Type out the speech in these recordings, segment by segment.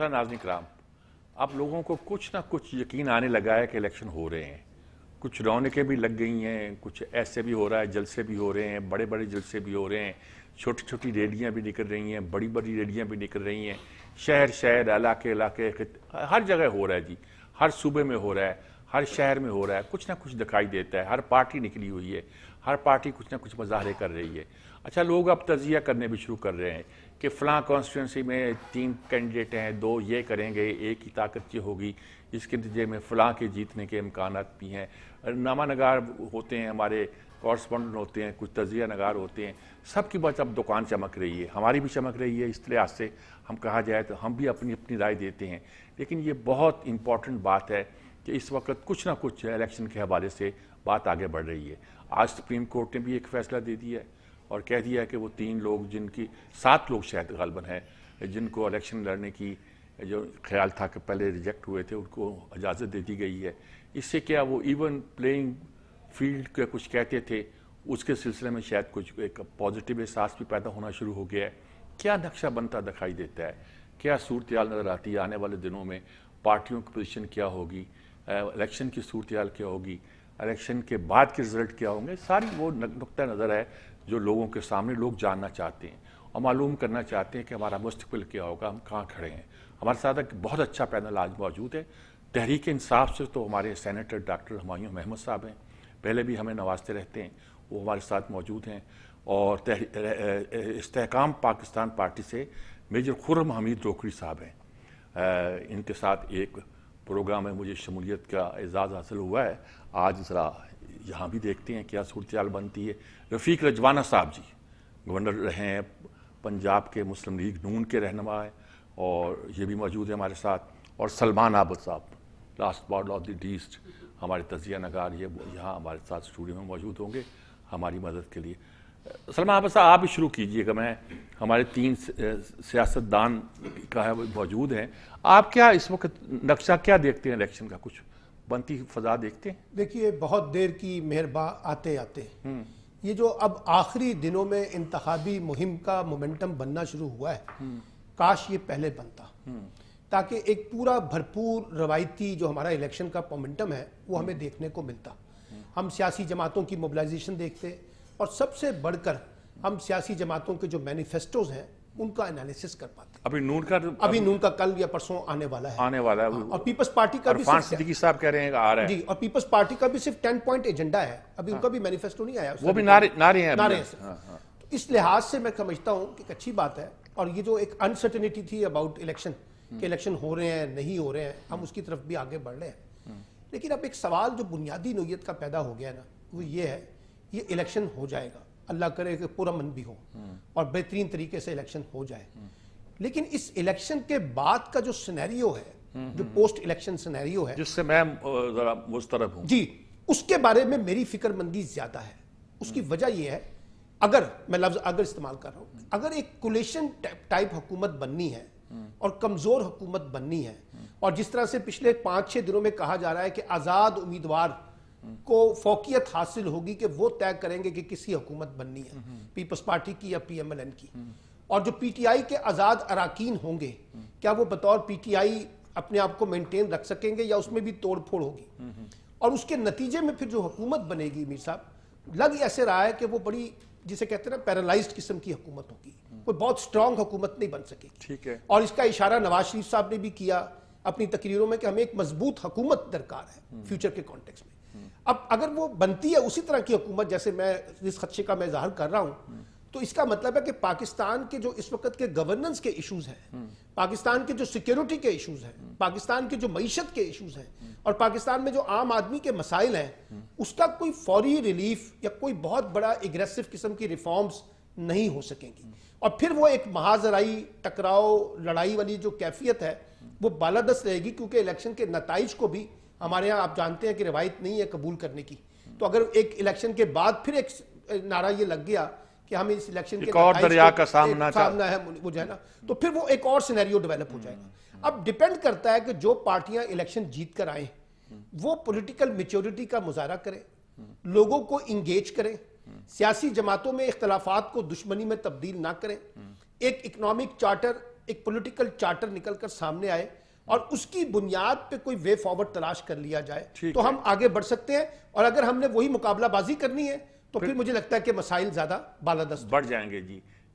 सा नाज़रीन किराम, अब लोगों को कुछ ना कुछ यकीन आने लगा है कि इलेक्शन हो रहे हैं। कुछ रौनकें भी लग गई हैं, कुछ ऐसे भी हो रहा है, जलसे भी हो रहे हैं, बड़े बड़े जलसे भी हो रहे हैं, छोटी छोटी रैलियाँ भी निकल रही हैं, बड़ी बड़ी रैलियाँ भी निकल रही हैं। शहर शहर, इलाके इलाके, हर जगह हो रहा है जी, हर सूबे में हो रहा है, हर शहर में हो रहा है, कुछ ना कुछ दिखाई देता है। हर पार्टी निकली हुई है, हर पार्टी कुछ ना कुछ मुजाहरे कर रही है। अच्छा, लोग अब तजिया करने भी शुरू कर रहे हैं कि फ़लाँ कॉन्स्टिट्यूंसी में 3 कैंडिडेट हैं, 2 ये करेंगे, एक की ताकत ये होगी, इसके नतीजे में फ़लाँ के जीतने के इम्कानात भी हैं। नामा नगार होते हैं, हमारे कॉरस्पॉन्डेंट होते हैं, कुछ तजिया नगार होते हैं, सबकी बस अब दुकान चमक रही है, हमारी भी चमक रही है। इस लिहाज से हम कहा जाए तो हम भी अपनी अपनी राय देते हैं। लेकिन ये बहुत इम्पॉर्टेंट बात है कि इस वक्त कुछ ना कुछ इलेक्शन के हवाले से बात आगे बढ़ रही है। आज सुप्रीम कोर्ट ने भी एक फ़ैसला दे दिया है और कह दिया है कि वो 3 लोग, जिनकी 7 लोग शायद गालबन है, जिनको इलेक्शन लड़ने की जो ख्याल था कि पहले रिजेक्ट हुए थे, उनको इजाज़त दे दी गई है। इससे क्या वो इवन प्लेइंग फील्ड के कुछ कहते थे, उसके सिलसिले में शायद कुछ एक पॉजिटिव एहसास भी पैदा होना शुरू हो गया है। क्या नक्शा बनता दिखाई देता है, क्या सूरत हाल नज़र आती है आने वाले दिनों में, पार्टियों की पोजीशन क्या होगी, इलेक्शन की सूरत हाल क्या होगी, इलेक्शन के बाद के रिजल्ट क्या होंगे, सारी वो नुक्ता नज़र है जो लोगों के सामने लोग जानना चाहते हैं और मालूम करना चाहते हैं कि हमारा मुस्तकबिल क्या होगा, हम कहाँ खड़े हैं। हमारे साथ एक बहुत अच्छा पैनल आज मौजूद है। तहरीक इंसाफ से तो हमारे सेनेटर डॉक्टर हुमायूं महमूद साहब हैं, पहले भी हमें नवाजते रहते हैं, वो हमारे साथ मौजूद हैं। और इस्तेहकाम पाकिस्तान पार्टी से मेजर खुर्रम हमीद रोकड़ी साहब हैं। इनके साथ एक प्रोग्राम में मुझे शमूलियत का एजाज़ हासिल हुआ है। आज ज़रा यहाँ भी देखते हैं क्या सूरत हाल बनती है। रफ़ीक रजवाना साहब जी गवर्नर रहे हैं, पंजाब के मुस्लिम लीग नून के रहनुमा है, और ये भी मौजूद है हमारे साथ। और सलमान आबद साहब, last bard of the east, हमारे तजिया नगार, ये यहाँ हमारे साथ स्टूडियो में मौजूद होंगे हमारी मदद के लिए। सलमान आबद साहब, आप भी शुरू कीजिएगा। मैं हमारे 3 सियासतदान का है मौजूद हैं, आप क्या इस वक्त नक्शा क्या देखते हैं इलेक्शन का, कुछ बनती फजा देखते हैं? देखिए, बहुत देर की मेहरबा आते आते ये जो अब आखिरी दिनों में इंतखाबी मुहिम का मोमेंटम बनना शुरू हुआ है, काश ये पहले बनता, ताकि एक पूरा भरपूर रवायती जो हमारा इलेक्शन का मोमेंटम है वो हमें देखने को मिलता। हम सियासी जमातों की मोबिलाइजेशन देखते और सबसे बढ़कर हम सियासी जमातों के जो मैनिफेस्टोज हैं उनका एनालिसिस कर पाते। अभी नून का कल या परसों आने वाला है और पीपल्स पार्टी का भी सिद्दीकी साहब कह रहे हैं आ रहा है जी, और पीपल्स पार्टी का भी सिर्फ 10 पॉइंट एजेंडा है, अभी उनका भी मैनिफेस्टो नहीं आया, वो भी नारे हैं। तो इस लिहाज से मैं समझता हूं कि एक अच्छी बात है। और ये जो एक अनसर्टेनिटी थी अबाउट इलेक्शन, कि इलेक्शन हो रहे हैं नहीं हो रहे हैं, हम उसकी तरफ भी आगे बढ़ रहे हैं। लेकिन अब एक सवाल जो बुनियादी नोयत का पैदा हो गया ना, वो ये है, ये इलेक्शन हो जाएगा, अल्लाह करे कि पुरअमन भी हो और बेहतरीन तरीके से इलेक्शन हो जाए। लेकिन इस इलेक्शन के बाद का जो सिनेरियो है, जो पोस्ट इलेक्शन सिनेरियो है, जिससे मैं जरा मुस्तरब हूं जी, उसके बारे में मेरी फिक्रमंदी ज्यादा है। उसकी वजह यह है, अगर मैं लफ्ज अगर इस्तेमाल कर रहा हूं, अगर एक कोलिशन टाइप हुकूमत बननी है और कमजोर हुकूमत बननी है, और जिस तरह से पिछले 5-6 दिनों में कहा जा रहा है कि आजाद उम्मीदवार को फौकियत हासिल होगी कि वो तय करेंगे कि किसी हुकूमत बननी है, पीपल्स पार्टी की या PMLN की, और जो PTI के आजाद अराकीन होंगे, क्या वो बतौर PTI अपने आप को मेंटेन रख सकेंगे या उसमें भी तोड़ फोड़ होगी। और उसके नतीजे में फिर जो हुकूमत बनेगी, मीर साहब, लग ऐसे रहा है कि वो बड़ी, जिसे कहते हैं ना, पैरालाइज्ड किस्म की हुकूमत होगी, कोई बहुत स्ट्रांग हुकूमत नहीं बन सकेगी। ठीक है। और इसका इशारा नवाज शरीफ साहब ने भी किया अपनी तकरीरों में कि हमें एक मजबूत हुकूमत दरकार है फ्यूचर के कॉन्टेक्स्ट में। अब अगर वो बनती है उसी तरह की हुकूमत जैसे मैं इस खदशे का मैं जाहिर कर रहा हूं, तो इसका मतलब है कि पाकिस्तान के जो इस वक्त के गवर्नेंस के इश्यूज हैं, पाकिस्तान के जो सिक्योरिटी के इश्यूज हैं, पाकिस्तान के जो मईशत के इश्यूज हैं, और पाकिस्तान में जो आम आदमी के मसाइल हैं, उसका कोई फौरी रिलीफ या कोई बहुत बड़ा एग्रेसिव किस्म की रिफॉर्म्स नहीं हो सकेंगी। और फिर वो एक महाजराई टकराव लड़ाई वाली जो कैफियत है वो बालादस्त रहेगी, क्योंकि इलेक्शन के नताइज को भी हमारे यहाँ आप जानते हैं कि रिवायत नहीं है कबूल करने की। तो अगर एक इलेक्शन के बाद फिर एक नारा ये लग गया कि हम इस इलेक्शन के और दरिया का सामना है वो जो है ना, तो फिर वो एक और सिनेरियो डेवलप हो जाएगा। अब डिपेंड करता है कि जो पार्टियां इलेक्शन जीत कर आए वो पॉलिटिकल मैच्योरिटी का मुजाहरा करें, लोगों को इंगेज करें, सियासी जमातों में इख्तलाफात को दुश्मनी में तब्दील ना करें, एक इकोनॉमिक चार्टर एक पॉलिटिकल चार्टर निकलकर सामने आए और उसकी बुनियाद पे कोई वे फॉरवर्ड तलाश कर लिया जाए तो हम आगे बढ़ सकते हैं। और अगर हमने वही मुकाबलाबाजी करनी है तो फिर मुझे लगता है कि मसाइल ज्यादा बालादस्त बढ़ जाएंगे।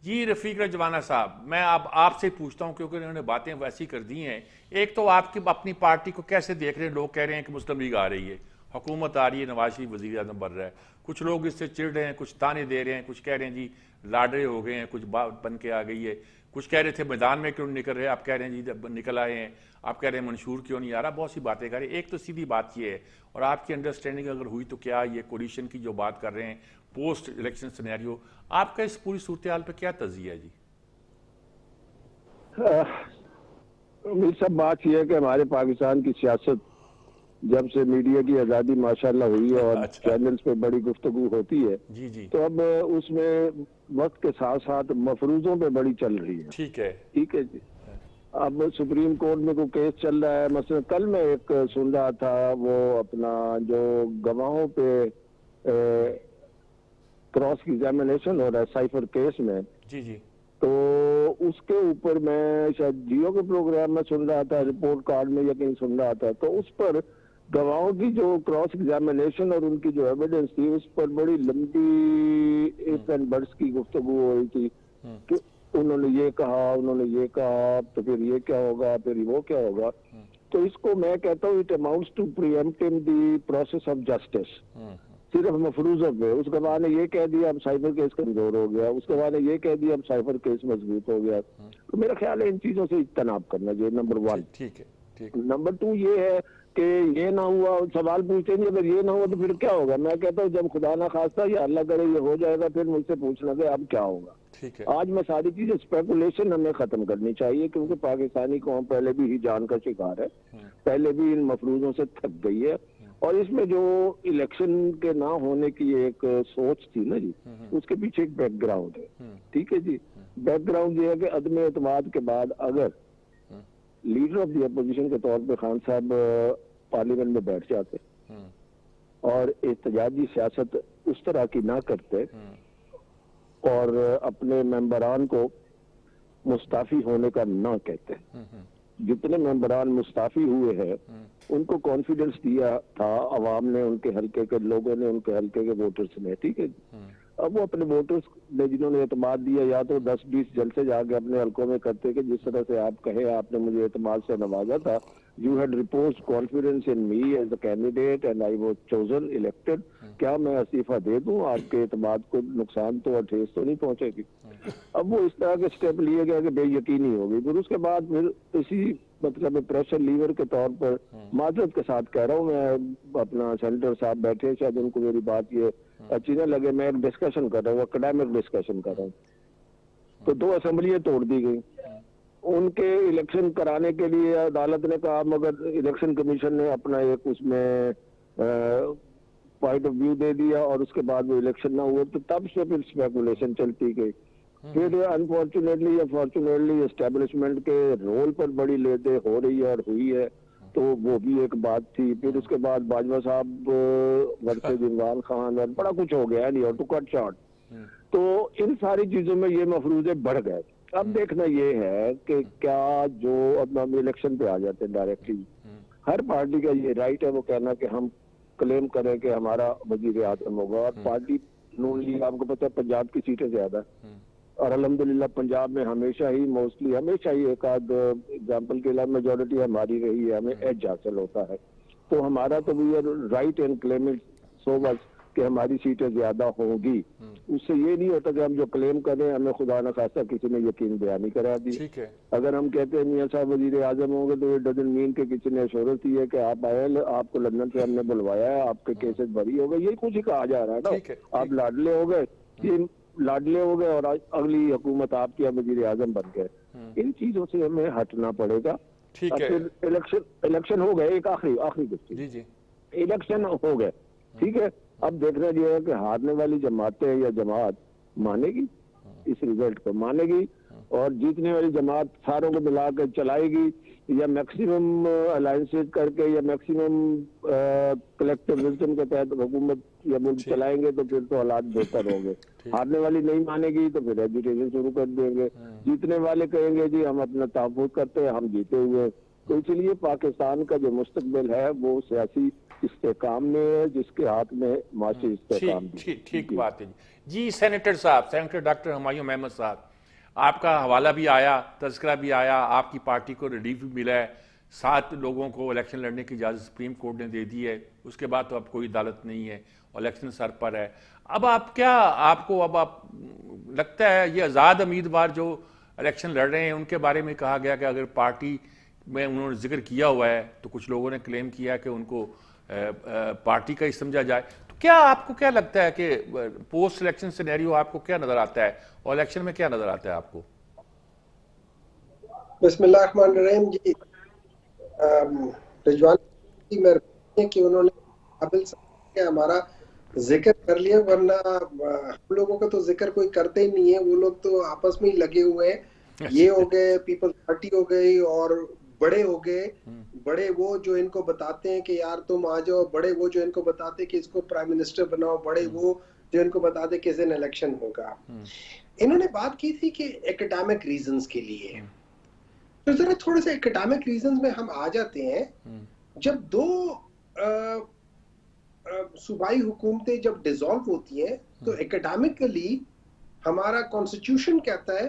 जी रफीक रजवाना साहब, मैं आपसे पूछता हूं क्योंकि उन्होंने बातें वैसी कर दी हैं। एक तो आपकी अपनी पार्टी को कैसे देख रहे हैं? लोग कह रहे हैं कि मुस्लिम लीग आ रही है, हुकूमत आ रही है, नवाज शरीफ वज़ीर आज़म बन रहा है, कुछ लोग इससे चिढ़ रहे हैं, कुछ ताने दे रहे हैं, कुछ कह रहे हैं जी लाडरे हो गए हैं, कुछ बात बन के आ गई है, कुछ कह रहे थे मैदान में क्यों निकल रहे, आप कह रहे हैं जी निकल आए हैं, आप कह रहे हैं मंशूर क्यों नहीं आ रहा, बहुत सी बातें कर रहे हैं। एक तो सीधी बात ये है, और आपकी अंडरस्टैंडिंग अगर हुई तो क्या ये कोलिशन की जो बात कर रहे हैं पोस्ट इलेक्शन सिनेरियो, आपका इस पूरी सूरत हाल पर क्या तज़िया है? जी मेरी सब बात यह है कि हमारे पाकिस्तान की सियासत जब से मीडिया की आज़ादी माशाल्लाह हुई है और चैनल्स पे बड़ी गुफ्तगू होती है, जी तो अब उसमें वक्त के साथ साथ मफरूजों पे बड़ी चल रही है। ठीक है जी। अब सुप्रीम कोर्ट में कोई केस चल रहा है, मसलन कल मैं एक सुन रहा था, वो अपना जो गवाहों पे क्रॉस एग्जामिनेशन हो रहा है साइफर केस में, जी तो उसके ऊपर मैं शायद जियो के प्रोग्राम में सुन रहा था, रिपोर्ट कार्ड में या कहीं सुन रहा था, तो उस पर गवाहों की जो क्रॉस एग्जामिनेशन और उनकी जो एविडेंस थी उस पर बड़ी लंबी इफ एंड बट्स की गुफ्तगू हो रही थी कि उन्होंने ये कहा तो फिर ये क्या होगा, फिर वो क्या होगा। तो इसको मैं कहता हूँ it amounts to preempting the process of justice. सिर्फ मफरूजों पे उस गवाह ने ये कह दिया अब साइबर केस कमजोर हो गया, उस गवाह ने ये कह दिया अब साइबर केस मजबूत हो गया। तो मेरा ख्याल है इन चीजों से इज्तनाब करना चाहिए, नंबर 1। ठीक है। नंबर 2 ये है कि ये ना हुआ, सवाल पूछते नहीं, अगर ये ना हुआ तो फिर क्या होगा। मैं कहता हूँ जब खुदा ना खास्ता या अल्लाह करे ये हो जाएगा, फिर मुझसे पूछना कि अब क्या होगा। ठीक है। आज मैं सारी चीजें स्पेकुलेशन हमें खत्म करनी चाहिए, क्योंकि पाकिस्तानी कौम पहले भी ही जान का शिकार है, पहले भी इन मफरूजों से थक गई है। और इसमें जो इलेक्शन के ना होने की एक सोच थी ना जी, उसके पीछे एक बैकग्राउंड है। ठीक है जी, बैकग्राउंड ये है कि अदम एतमाद के बाद अगर लीडर ऑफ द अपोजिशन के तौर पे खान साहब पार्लियामेंट में बैठ जाते और एहतजाजी सियासत उस तरह की ना करते और अपने मेंबरान को मुस्ताफी होने का ना कहते, जितने मेंबरान मुस्ताफी हुए हैं उनको कॉन्फिडेंस दिया था अवाम ने, उनके हल्के के लोगों ने, उनके हल्के के वोटर्स ने। ठीक है, अब वो अपने वोटर्स ने जिन्होंने एतमाद दिया, या तो 10-20 जलसे जाके अपने हल्कों में करते कि जिस तरह से आप कहे आपने मुझे एतमाद से नवाजा था, you had reposed confidence in me as a candidate and I was chosen elected, क्या मैं इस्तीफा दे दूं, आपके एतमाद को नुकसान तो और ठेस तो नहीं पहुंचेगी। अब वो इस तरह के स्टेप लिए गए कि बेयकीनी हो गई। फिर उसके बाद फिर इसी मतलब प्रेशर लीवर के तौर पर माजरत के साथ कह रहा हूँ मैं, अपना सेनेटर साहब बैठे, शायद उनको मेरी बात ये अच्छी न लगे, मैं एक डिस्कशन कर रहा हूँ, एकेडमिक डिस्कशन कर रहा हूँ। तो 2 असेंबलियां तोड़ दी गई, उनके इलेक्शन कराने के लिए अदालत ने कहा, मगर इलेक्शन कमीशन ने अपना एक उसमें पॉइंट ऑफ व्यू दे दिया और उसके बाद वो इलेक्शन ना हुए। तो तब से फिर स्पेकुलेशन चलती गई। फिर अनफॉर्चुनेटली या फॉर्चुनेटली एस्टेब्लिशमेंट के रोल पर बड़ी लेदे हो रही है और हुई है, तो वो भी एक बात थी। फिर उसके बाद बाजवा साहब वर्सेस इमरान खान और बड़ा कुछ हो गया नहीं, और टू कट शॉर्ट। तो इन सारी चीजों में ये मफरूजे बढ़ गए। अब देखना ये है कि क्या जो अब हम इलेक्शन पे आ जाते हैं डायरेक्टली, हर पार्टी का ये राइट है वो कहना कि हम क्लेम करें कि हमारा वजीर आजम होगा, और पार्टी नून लीग आपको पता है पंजाब की सीटें ज्यादा और अल्हम्दुलिल्लाह पंजाब में हमेशा ही एक आध एग्जाम्पल के लिए मेजोरिटी हमारी रही है, हमें एज हासिल होता है। तो हमारा तो we are right in claiming so much कि हमारी सीटें ज्यादा होंगी। उससे ये नहीं होता कि हम जो क्लेम कर रहे हैं हमें खुदा न खास्ता किसी ने यकीन बयानी करा दी। अगर हम कहते हैं मियां साहब वजीर आजम होंगे तो ये डजन मीन के किसी ने एश्योरेंस ही है कि आप आए, आपको लंदन से हमने बुलवाया है, आपके केसेस भरी हो गए, यही कुछ ही कहा जा रहा है ना। आप लाडले हो गए, ये लाडले हो गए और अगली हुकूमत आपकी, अब वजीर आजम बन गए। इन चीजों से हमें हटना पड़ेगा। फिर इलेक्शन हो गए, एक आखिरी गुफ्तगू, इलेक्शन हो गए, ठीक है। अब देखना ये है कि हारने वाली जमातें या जमात मानेगी इस रिजल्ट को, मानेगी, और जीतने वाली जमात सारों को मिलाकर चलाएगी, या मैक्सिमम अलायंसेज करके या मैक्सिमम कलेक्टिव विजडम के तहत हुकूमत जब मुल्क चलाएंगे तो फिर तो हालात बेहतर होंगे। हारने वाली नहीं मानेगी तो फिर एजुटेशन शुरू कर देंगे। जीतने वाले कहेंगे जी हम अपना तहफ़्फ़ुज़ करते हैं, हम जीते हुए। तो इसलिए पाकिस्तान का जो मुस्तकबिल है वो सियासी इस्तेकाम में है, जिसके हाथ में माशी इस्तेकाम भी। ठीक बात है जी। सेनेटर साहब, सेनेटर डॉक्टर हुमायूं अहमद साहब, आपका हवाला भी आया, तज़किरा भी आया, आपकी पार्टी को रिलीफ भी मिला है, 7 लोगों को इलेक्शन लड़ने की इजाज़त सुप्रीम कोर्ट ने दे दी है। उसके बाद तो अब कोई अदालत नहीं है, इलेक्शन सर पर है। अब आप लगता है ये आज़ाद उम्मीदवार जो इलेक्शन लड़ रहे हैं उनके बारे में कहा गया कि अगर पार्टी में उन्होंने जिक्र किया हुआ है तो कुछ लोगों ने क्लेम किया कि उनको पार्टी का ही समझा जाए। तो क्या आपको क्या लगता है कि पोस्ट इलेक्शन सिनेरियो आपको क्या नजर आता है और इलेक्शन में क्या नजर आता है आपको? बिस्मिल्लाहिर्रहमानिर्रहीम जी। रिजवान कि उन्होंने काबिल के हमारा जिक्र कर लिया, वरना हम लोगों का तो जिक्र कोई करते ही नहीं है। वो लोग तो आपस में ही लगे हुए हैं। ये हो गए, पीपल्स पार्टी हो गई, और बड़े हो गए, बड़े वो जो इनको बताते हैं कि यार तुम आ जाओ, बड़े वो जो इनको बताते हैं कि इसको प्राइम मिनिस्टर बनाओ, बड़े वो जो इनको बताते किस दिन इलेक्शन होगा। इन्होंने बात की थी कि एकेडमिक रीजंस के लिए, तो जरा थोड़े से एकेडमिक रीजंस में हम आ जाते हैं। जब 2 सूबाई हुकूमतें जब डिसॉल्व होती हैं तो एकेडमिकली हमारा कॉन्स्टिट्यूशन कहता है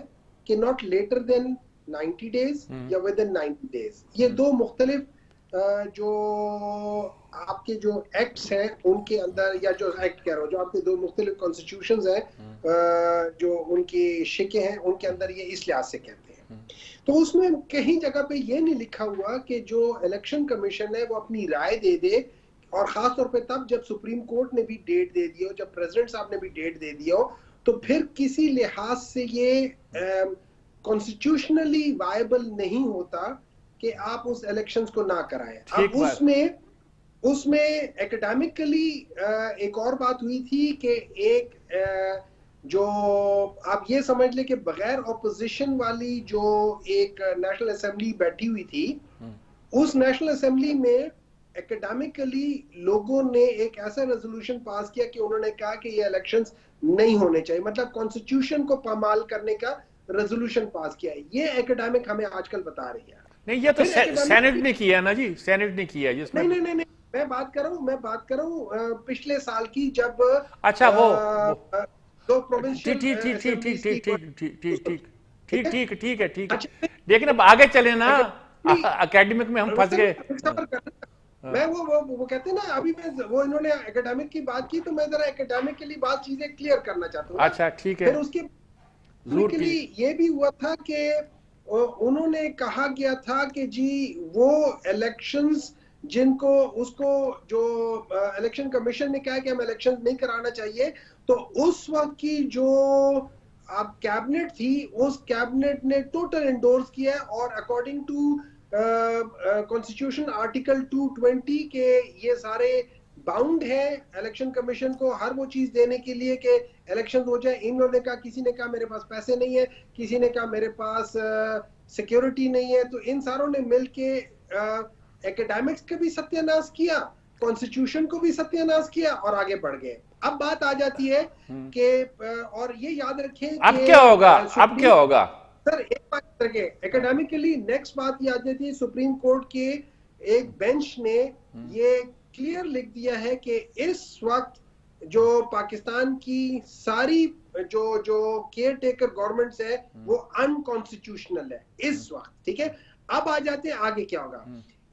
कि नॉट लेटर देन 90 डेज या विद इन 90 डेज। ये 2 मुख्तलिफ जो आपके जो एक्ट्स हैं उनके अंदर, या जो एक्ट कह रहा हूँ, जो आपके 2 मुख्तलिफ कॉन्स्टिट्यूशंस हैं, जो उनकी शिकें हैं उनके अंदर ये इस लिहाज से कहते हैं। तो उसमें कहीं जगह पे ये नहीं लिखा हुआ कि जो इलेक्शन कमीशन है वो अपनी राय दे दे, और खास तौर पे तब जब सुप्रीम कोर्ट ने भी डेट दे दी हो, जब प्रेसिडेंट साहब ने भी डेट दे दी हो, तो फिर किसी लिहाज से ये कॉन्स्टिट्यूशनली वायबल नहीं होता कि आप उस इलेक्शंस को ना कराएं। अब उसमें एकेडमिकली एक और बात हुई थी कि एक जो आप ये समझ ले कि बगैर ऑपोजिशन वाली जो एक नेशनल असेंबली बैठी हुई थी, उस नेशनल असेंबली में एकेडमिकली लोगों ने एक ऐसा रेजोल्यूशन पास किया कि उन्होंने कहा कि ये इलेक्शंस नहीं होने चाहिए, मतलब कॉन्स्टिट्यूशन को पामाल करने का रेजोल्यूशन पास किया है। ये एकेडमिक हमें आजकल बता रही है। नहीं, ये तो सेनेट ने किया ना जी, सेनेट ने किया जिसमें। नहीं, मैं बात कर रहा हूँ पिछले साल की, जब अच्छा वो 2 प्रोविंशियल ठीक है। लेकिन अब आगे चले ना, एकेडमिक में हम फंस गए। मैं वो कहते हैं ना, अभी मैं वो इन्होंने एकेडमिक की बात की तो मैं जरा एकेडमिक के लिए बात चीजें क्लियर करना चाहता हूँ। अच्छा ठीक है। फिर उसके लिए ये भी हुआ था कि उन्होंने कहा गया था कि जी वो इलेक्शंस जिनको उसको जो इलेक्शन कमीशन ने कहा कि हम इलेक्शन नहीं कराना चाहिए, तो उस वक्त की जो आप कैबिनेट थी, उस कैबिनेट ने टोटल एंडोर्स किया, और अकॉर्डिंग टू कॉन्स्टिट्यूशन आर्टिकल 220 के ये सारे बाउंड है इलेक्शन कमीशन को हर वो चीज देने के लिए कि इलेक्शन हो जाए। इन्होंने कहा, किसी ने कहा मेरे पास पैसे नहीं है, किसी ने कहा मेरे पास सिक्योरिटी नहीं है, तो इन सारों ने मिलके एकेडमिक्स का भी सत्यानाश किया, कॉन्स्टिट्यूशन को भी सत्यानाश किया, और आगे बढ़ गए। अब बात आ जाती है कि और ये याद रखें अब क्या होगा सर, एक बात रखे एकेडमिकली, नेक्स्ट बात ये आ जाती है, सुप्रीम कोर्ट के एक बेंच ने ये क्लियर लिख दिया है कि इस वक्त जो पाकिस्तान की सारी जो केयर टेकर गवर्नमेंट्स है वो अनकॉन्स्टिट्यूशनल है इस वक्त। ठीक है, अब आ जाते हैं आगे क्या होगा।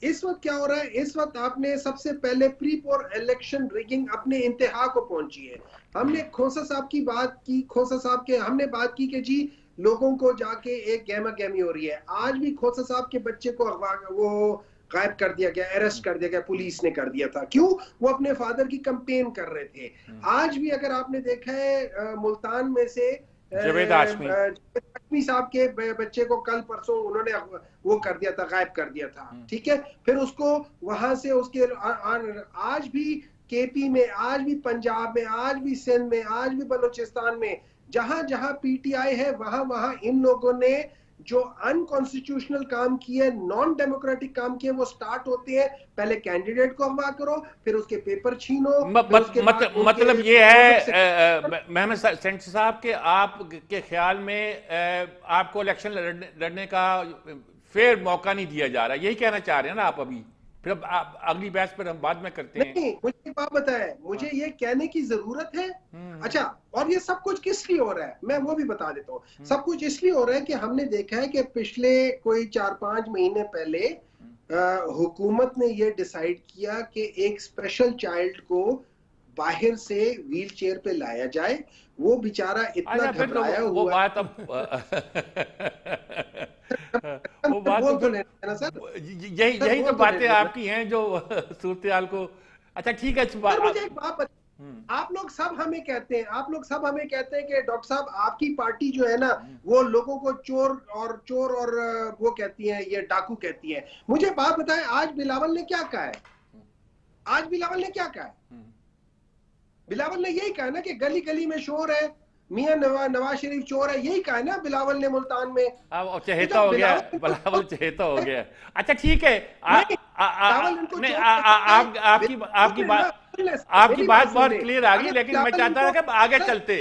इस वक्त क्या हो रहा है, इस वक्त आपने सबसे पहले प्री पोर इलेक्शन रिगिंग अपने इंतहा को पहुंची है। हमने खोसा साहब की बात की, खोसा साहब के हमने बात की कि जी लोगों को जाके एक गहमा गहमी हो रही है। आज भी खोसा साहब के बच्चे को वो गायब कर दिया गया, अरेस्ट कर दिया गया, पुलिस ने कर दिया था। क्यों? वो अपने फादर की कैंपेन कर रहे थे। आज भी अगर आपने देखा है मुल्तान में से जावेद हाशमी साहब के बच्चे को कल परसों उन्होंने वो कर दिया था, गायब कर दिया था। ठीक है, फिर उसको वहां से उसके आज भी केपी में, आज भी पंजाब में, आज भी सिंध में, आज भी बलूचिस्तान में, जहां जहां पीटीआई है वहां वहां इन लोगों ने जो अनकॉन्स्टिट्यूशनल काम किए, नॉन डेमोक्रेटिक काम किए, वो स्टार्ट होते हैं पहले कैंडिडेट को अगवा करो, फिर उसके पेपर छीनो। मतलब ये है महमद सेंटर साहब के आपके ख्याल में आपको इलेक्शन लड़ने का फेयर मौका नहीं दिया जा रहा, यही कहना चाह रहे हैं ना आप अभी? फिर अब अगली बहस पर हम बाद में करते हैं। नहीं, मुझे एक बात बताए, मुझे ये कहने की जरूरत है। अच्छा, और ये सब कुछ किस लिए हो रहा है मैं वो भी बता देता हूँ। सब कुछ इसलिए हो रहा है कि हमने देखा है कि पिछले कोई 4-5 महीने पहले हुकूमत ने ये डिसाइड किया कि एक स्पेशल चाइल्ड को बाहर से व्हील चेयर पे लाया जाए। वो बेचारा इतना घबराया हुआ, वो बात अब वो बात तो यही तो बातें आपकी हैं जो सूरत को। अच्छा ठीक है, मुझे एक बात आप लोग सब हमें कहते हैं कि डॉक्टर साहब आपकी पार्टी जो है ना वो लोगों को चोर और वो कहती है, ये डाकू कहती है। मुझे बात बताएं, आज बिलावल ने क्या कहा है? बिलावल ने यही कहा ना कि गली गली में शोर है, मियां नवाज शरीफ चोर है, यही कहा ना बिलावल ने मुल्तान में। चहेता हो गया, बिलावल चहेता हो गया। अच्छा ठीक है, आपकी बात बहुत क्लियर आ गई, लेकिन मैं चाहता था कि आगे चलते।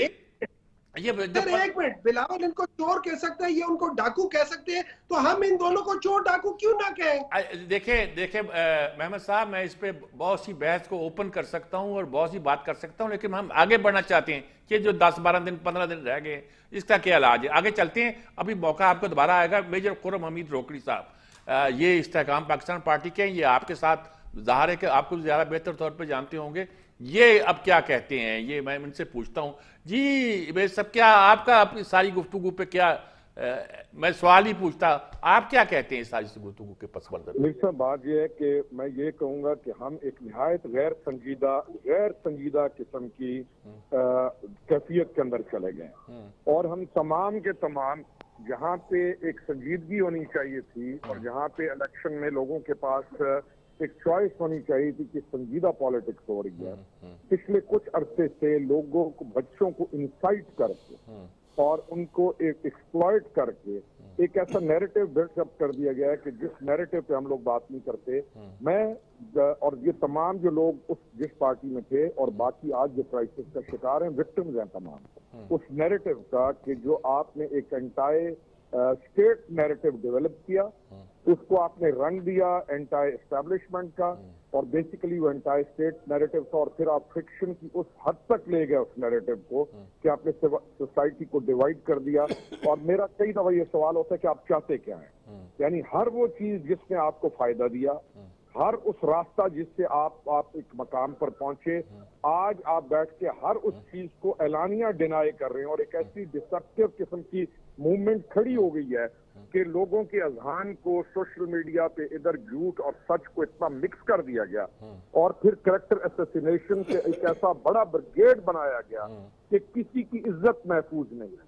ये एक मिनट, बिलावल इनको चोर कह सकते हैं, ये उनको डाकू कह सकते हैं, तो हम इन दोनों को चोर डाकू क्यों ना कहें? देखे महमद साहब, मैं इस पे बहुत सी बहस को ओपन कर सकता हूं और बहुत सी बात कर सकता हूं, लेकिन हम आगे बढ़ना चाहते हैं कि जो 10-12 दिन 15 दिन रह गए इसका क्या इलाज है। आगे चलते हैं, अभी मौका आपको दोबारा आएगा। मेजर खुर्रम हमीद रोकड़ी साहब, ये इस्तेहकाम पाकिस्तान पार्टी के हैं, ये आपके साथ ज़ाहिर है कि आपको ज़्यादा बेहतर तौर पर जानते होंगे, ये अब क्या कहते हैं, ये मैं इनसे पूछता हूं। जी वे सब, क्या आपका अपनी सारी गुफ्तगू पे क्या मैं सवाल ही पूछता, आप क्या कहते हैं इस सारी गुफ्तगू के पस मंजर? मिर्जा, बात यह है कि मैं ये कहूंगा कि हम एक निहायत गैर संजीदा किस्म की कैफियत के अंदर चले गए, और हम तमाम के तमाम जहाँ पे एक संजीदगी होनी चाहिए थी और जहाँ पे इलेक्शन में लोगों के पास एक चॉइस होनी चाहिए थी कि संजीदा पॉलिटिक्स हो रही है, पिछले कुछ अरसे से लोगों को, बच्चों को इंसाइट करके और उनको एक एक्सप्लॉइट करके एक ऐसा नैरेटिव बिल्डअप कर दिया गया है कि जिस नैरेटिव पे हम लोग बात नहीं करते। मैं और ये तमाम जो लोग जिस पार्टी में थे और बाकी आज जो क्राइसिस का शिकार हैं, विक्टिम्स हैं तमाम उस नैरेटिव का, कि जो आपने एक एंटायर स्टेट नैरेटिव डेवलप किया, उसको आपने रंग दिया एंटायर एस्टेब्लिशमेंट का, और बेसिकली वो एंटायर स्टेट नैरेटिव था, और फिर आप फिक्शन की उस हद तक ले गए उस नैरेटिव को कि आपने सोसाइटी को डिवाइड कर दिया। और मेरा कई दफा ये सवाल होता है कि आप चाहते क्या हैं? यानी हर वो चीज जिसने आपको फायदा दिया, हर उस रास्ता जिससे आप एक मकाम पर पहुंचे, आज आप बैठ के हर उस चीज को एलानिया डिनाई कर रहे हैं, और एक ऐसी डिस्ट्रक्टिव किस्म की मूवमेंट खड़ी हो गई है कि लोगों के अजहान को सोशल मीडिया पे इधर झूठ और सच को इतना मिक्स कर दिया गया, और फिर कैरेक्टर असैसिनेशन से एक ऐसा बड़ा ब्रिगेड बनाया गया कि किसी की इज्जत महफूज नहीं है।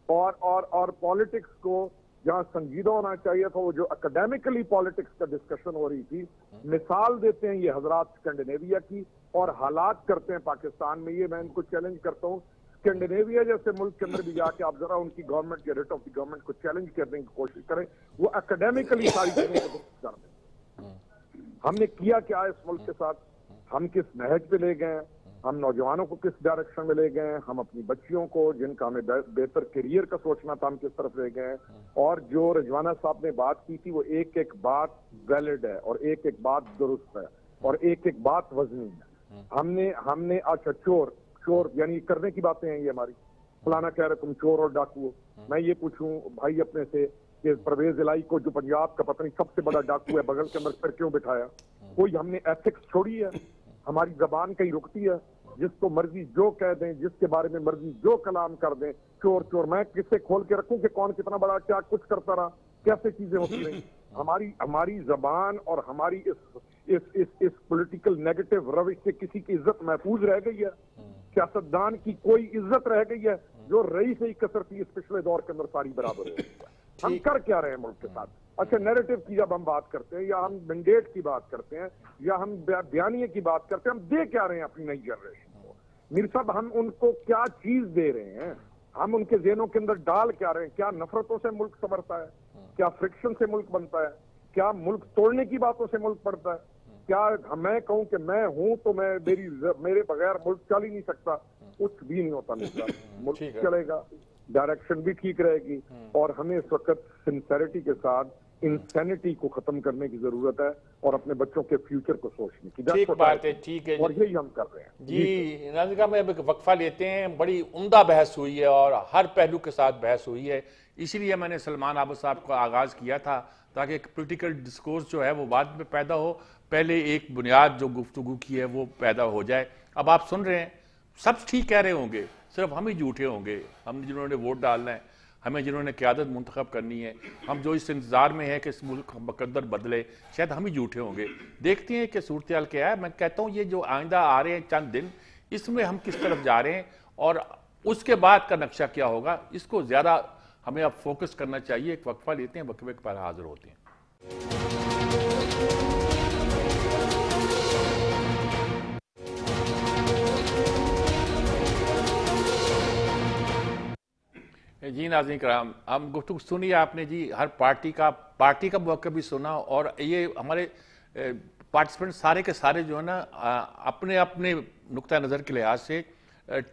और पॉलिटिक्स को जहां संजीदा होना चाहिए था, वो जो एकेडमिकली पॉलिटिक्स का डिस्कशन हो रही थी, मिसाल देते हैं ये हजरात स्कैंडिनेविया की, और हालात करते हैं पाकिस्तान में ये। मैं इनको चैलेंज करता हूँ, स्कैंडिनेविया जैसे मुल्क के अंदर भी जाके आप जरा उनकी गवर्नमेंट के रेट ऑफ द गवर्नमेंट को चैलेंज करने की कोशिश करें, वो एकेडमिकली सारी चीजों को कर दें। हमने किया क्या इस मुल्क के साथ, हम किस नहज पे ले गए, हम नौजवानों को किस डायरेक्शन में ले गए, हम अपनी बच्चियों को जिनका हमें बेहतर करियर का सोचना था, हम किस तरफ ले गए। और जो रिजवाना साहब ने बात की थी, वो एक एक बात वैलिड है और एक एक बात दुरुस्त है और एक एक बात वजनी है। हमने अच्छा चोर यानी करने की बातें हैं ये हमारी, फलाना कह रहे तुम चोर और डाकू हो। मैं ये पूछूं भाई अपने से कि परवेज इलाही को, जो पंजाब का पता नहीं सबसे बड़ा डाकू है, बगल के अंदर फिर क्यों बिठाया? कोई हमने एथिक्स छोड़ी है? हमारी जबान कहीं रुकती है? जिसको मर्जी जो कह दें, जिसके बारे में मर्जी जो कलाम कर दें, चोर चोर। मैं किससे खोल के रखूं कि कौन कितना बड़ा क्या कुछ करता रहा, कैसे चीजें होती रही? हमारी जबान और हमारी इस पॉलिटिकल नेगेटिव रविश से किसी की इज्जत महफूज रह गई है? सियासतदान की कोई इज्जत रह गई है? जो रही से ही कसर थी इस पिछले दौर के अंदर सारी बराबर हो गई है। हम कर क्या रहे हैं मुल्क के साथ? अच्छा, नैरेटिव की जब हम बात करते हैं, या हम मैंडेट की बात करते हैं, या हम बयानिए की बात करते हैं, हम दे क्या रहे हैं अपनी नई जनरेशन को? मीर साहब, हम उनको क्या चीज दे रहे हैं? हम उनके ज़हनों के अंदर डाल क्या रहे हैं? क्या नफरतों से मुल्क संवरता है? क्या फ्रिक्शन से मुल्क बनता है? क्या मुल्क तोड़ने की बातों से मुल्क पड़ता है? क्या मैं कहूं कि मैं हूं तो मेरे बगैर मुल्क चल ही नहीं सकता? कुछ भी नहीं होता निकला। मुल्क चलेगा, डायरेक्शन भी ठीक रहेगी, और हमें इस वक्त सिंसेरिटी के साथ इंसैनिटी को खत्म करने की जरूरत है और अपने बच्चों के फ्यूचर को सोचने की। ठीक बात है, ठीक है, और यही हम कर रहे हैं जी। नाज़िका में एक वक्फा लेते हैं। बड़ी उम्दा बहस हुई है और हर पहलू के साथ बहस हुई है, इसीलिए मैंने सलमान आबद साहब का आगाज किया था ताकि एक पोलिटिकल डिस्कोर्स जो है वो बाद में पैदा हो, पहले एक बुनियाद जो गुफ्तगू की है वो पैदा हो जाए। अब आप सुन रहे हैं, सब ठीक कह रहे होंगे, सिर्फ हम ही झूठे होंगे, हम जिन्होंने वोट डालना है, हमें जिन्होंने क़यादत मुंतखब करनी है, हम जो इस इंतजार में है कि इस मुल्क का मुकद्दर बदले, शायद हम ही झूठे होंगे। देखते हैं कि सूरत हाल क्या है। मैं कहता हूँ ये जो आइंदा आ रहे हैं चंद दिन, इसमें हम किस तरफ जा रहे हैं और उसके बाद का नक्शा क्या होगा, इसको ज़्यादा हमें अब फोकस करना चाहिए। एक वक्फा लेते हैं, वक्फे पर हाजिर होते हैं। जी नाज़रीन कराम, हम गुफ्तगू सुनी आपने जी, हर पार्टी का मौक़िफ़ भी सुना, और ये हमारे पार्टिसिपेंट सारे के सारे जो है ना अपने अपने नुक्ता नज़र के लिहाज से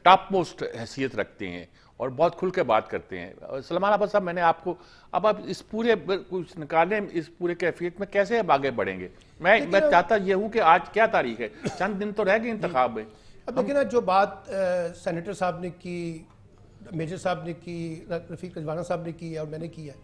टॉप मोस्ट हैसियत रखते हैं और बहुत खुल के बात करते हैं। सलमान आबद साहब, मैंने आपको, अब आप इस पूरे कुछ निकालें, इस पूरे कैफियत में कैसे अब आगे बढ़ेंगे? मैं चाहता ये हूँ कि आज क्या तारीख है, चंद दिन तो रह गए इंतखाब में। अब देखिए ना, जो बात सेनेटर साहब ने की, मेजर साहब ने की, रफीक रजवाना साहब ने की और मैंने की है,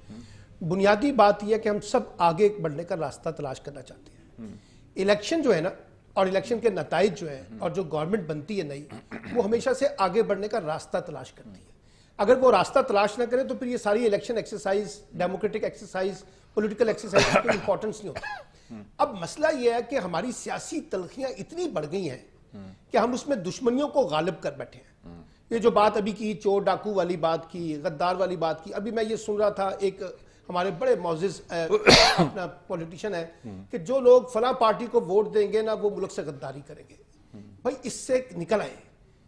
बुनियादी बात यह है कि हम सब आगे बढ़ने का रास्ता तलाश करना चाहते हैं। इलेक्शन जो है ना, और इलेक्शन के नताइज जो है, और जो गवर्नमेंट बनती है नई, वो हमेशा से आगे बढ़ने का रास्ता तलाश करती है। अगर वो रास्ता तलाश ना करे तो फिर ये सारी election exercise, democratic exercise, political exercise की कोई इंपॉर्टेंस नहीं होती। अब मसला ये है कि हमारी सियासी तलखियां इतनी बढ़ गई हैं कि हम उसमें दुश्मनियों को गालिब कर बैठे हैं। ये जो बात अभी की, चोर डाकू वाली बात की, गद्दार वाली बात की, अभी मैं ये सुन रहा था, एक हमारे बड़े मौजिज अपना पॉलिटिशियन है कि जो लोग फला पार्टी को वोट देंगे ना, वो मुल्क से गद्दारी करेंगे। भाई इससे निकल आए,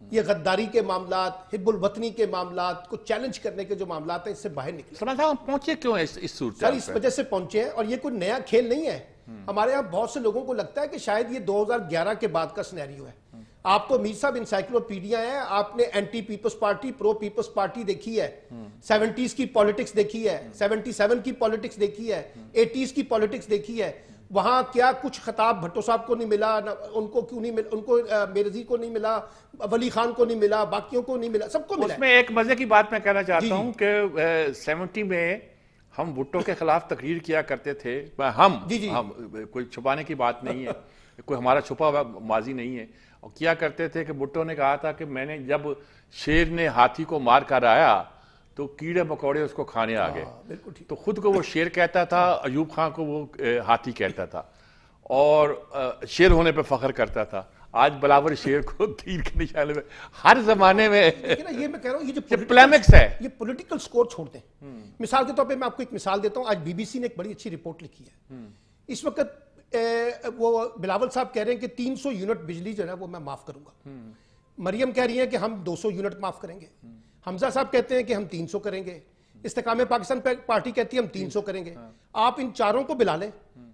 ये गद्दारी के मामलात, हिब्बुल वतनी के मामलात को चैलेंज करने के जो मामलात हैं, इससे बाहर निकले। सलमान साहब, पहुंचे क्यों है इस सूरत? सर, इस वजह से पहुंचे हैं, और ये कोई नया खेल नहीं है। हमारे यहाँ बहुत से लोगों को लगता है कि शायद ये 2011 के बाद का सिनेरियो है। आप तो मीर साहब इंसाइक्लोपीडिया है, आपने anti people's party, pro people's party देखी है, 70s की पॉलिटिक्स देखी है, 77 की पॉलिटिक्स देखी है, 80s की पॉलिटिक्स देखी है। वहां क्या कुछ खिताब भट्टो साहब को नहीं मिला, उनको क्यों नहीं मिला, उनको मेरजी को नहीं मिला, वली खान को नहीं मिला, बाकियों को नहीं मिला, सबको मिला। उसमें एक मजे की बात मैं कहना चाहता हूं कि 70 में हम भुट्टो के खिलाफ तकरीर किया करते थे। हम कोई छुपाने की बात नहीं है, कोई हमारा छुपा हुआ माजी नहीं है, और किया करते थे कि भुट्टो ने कहा था कि मैंने जब शेर ने हाथी को मार कर आया तो कीड़े मकोड़े उसको खाने आ गए। तो खुद को वो शेर कहता था, अयूब खान को वो हाथी कहता था, और शेर होने पे फख्र करता था। आज बलावर शेर को तीर के निशाने में हर जमाने में। ये मैं कह रहा हूँ, ये जो पोलेमिक्स है, ये पॉलिटिकल स्कोर छोड़ दें। मिसाल के तौर पे मैं आपको एक मिसाल देता हूँ। आज बीबीसी ने एक बड़ी अच्छी रिपोर्ट लिखी है। इस वक्त वो बिलावल साहब कह रहे हैं कि 300 यूनिट बिजली जो है वो मैं माफ करूंगा। मरियम कह रही है कि हम 200 यूनिट माफ करेंगे। हमजा साहब कहते हैं कि हम 300 करेंगे। इस्तेकामे पाकिस्तान पार्टी कहती है हम 300 करेंगे। आप इन चारों को बुला लें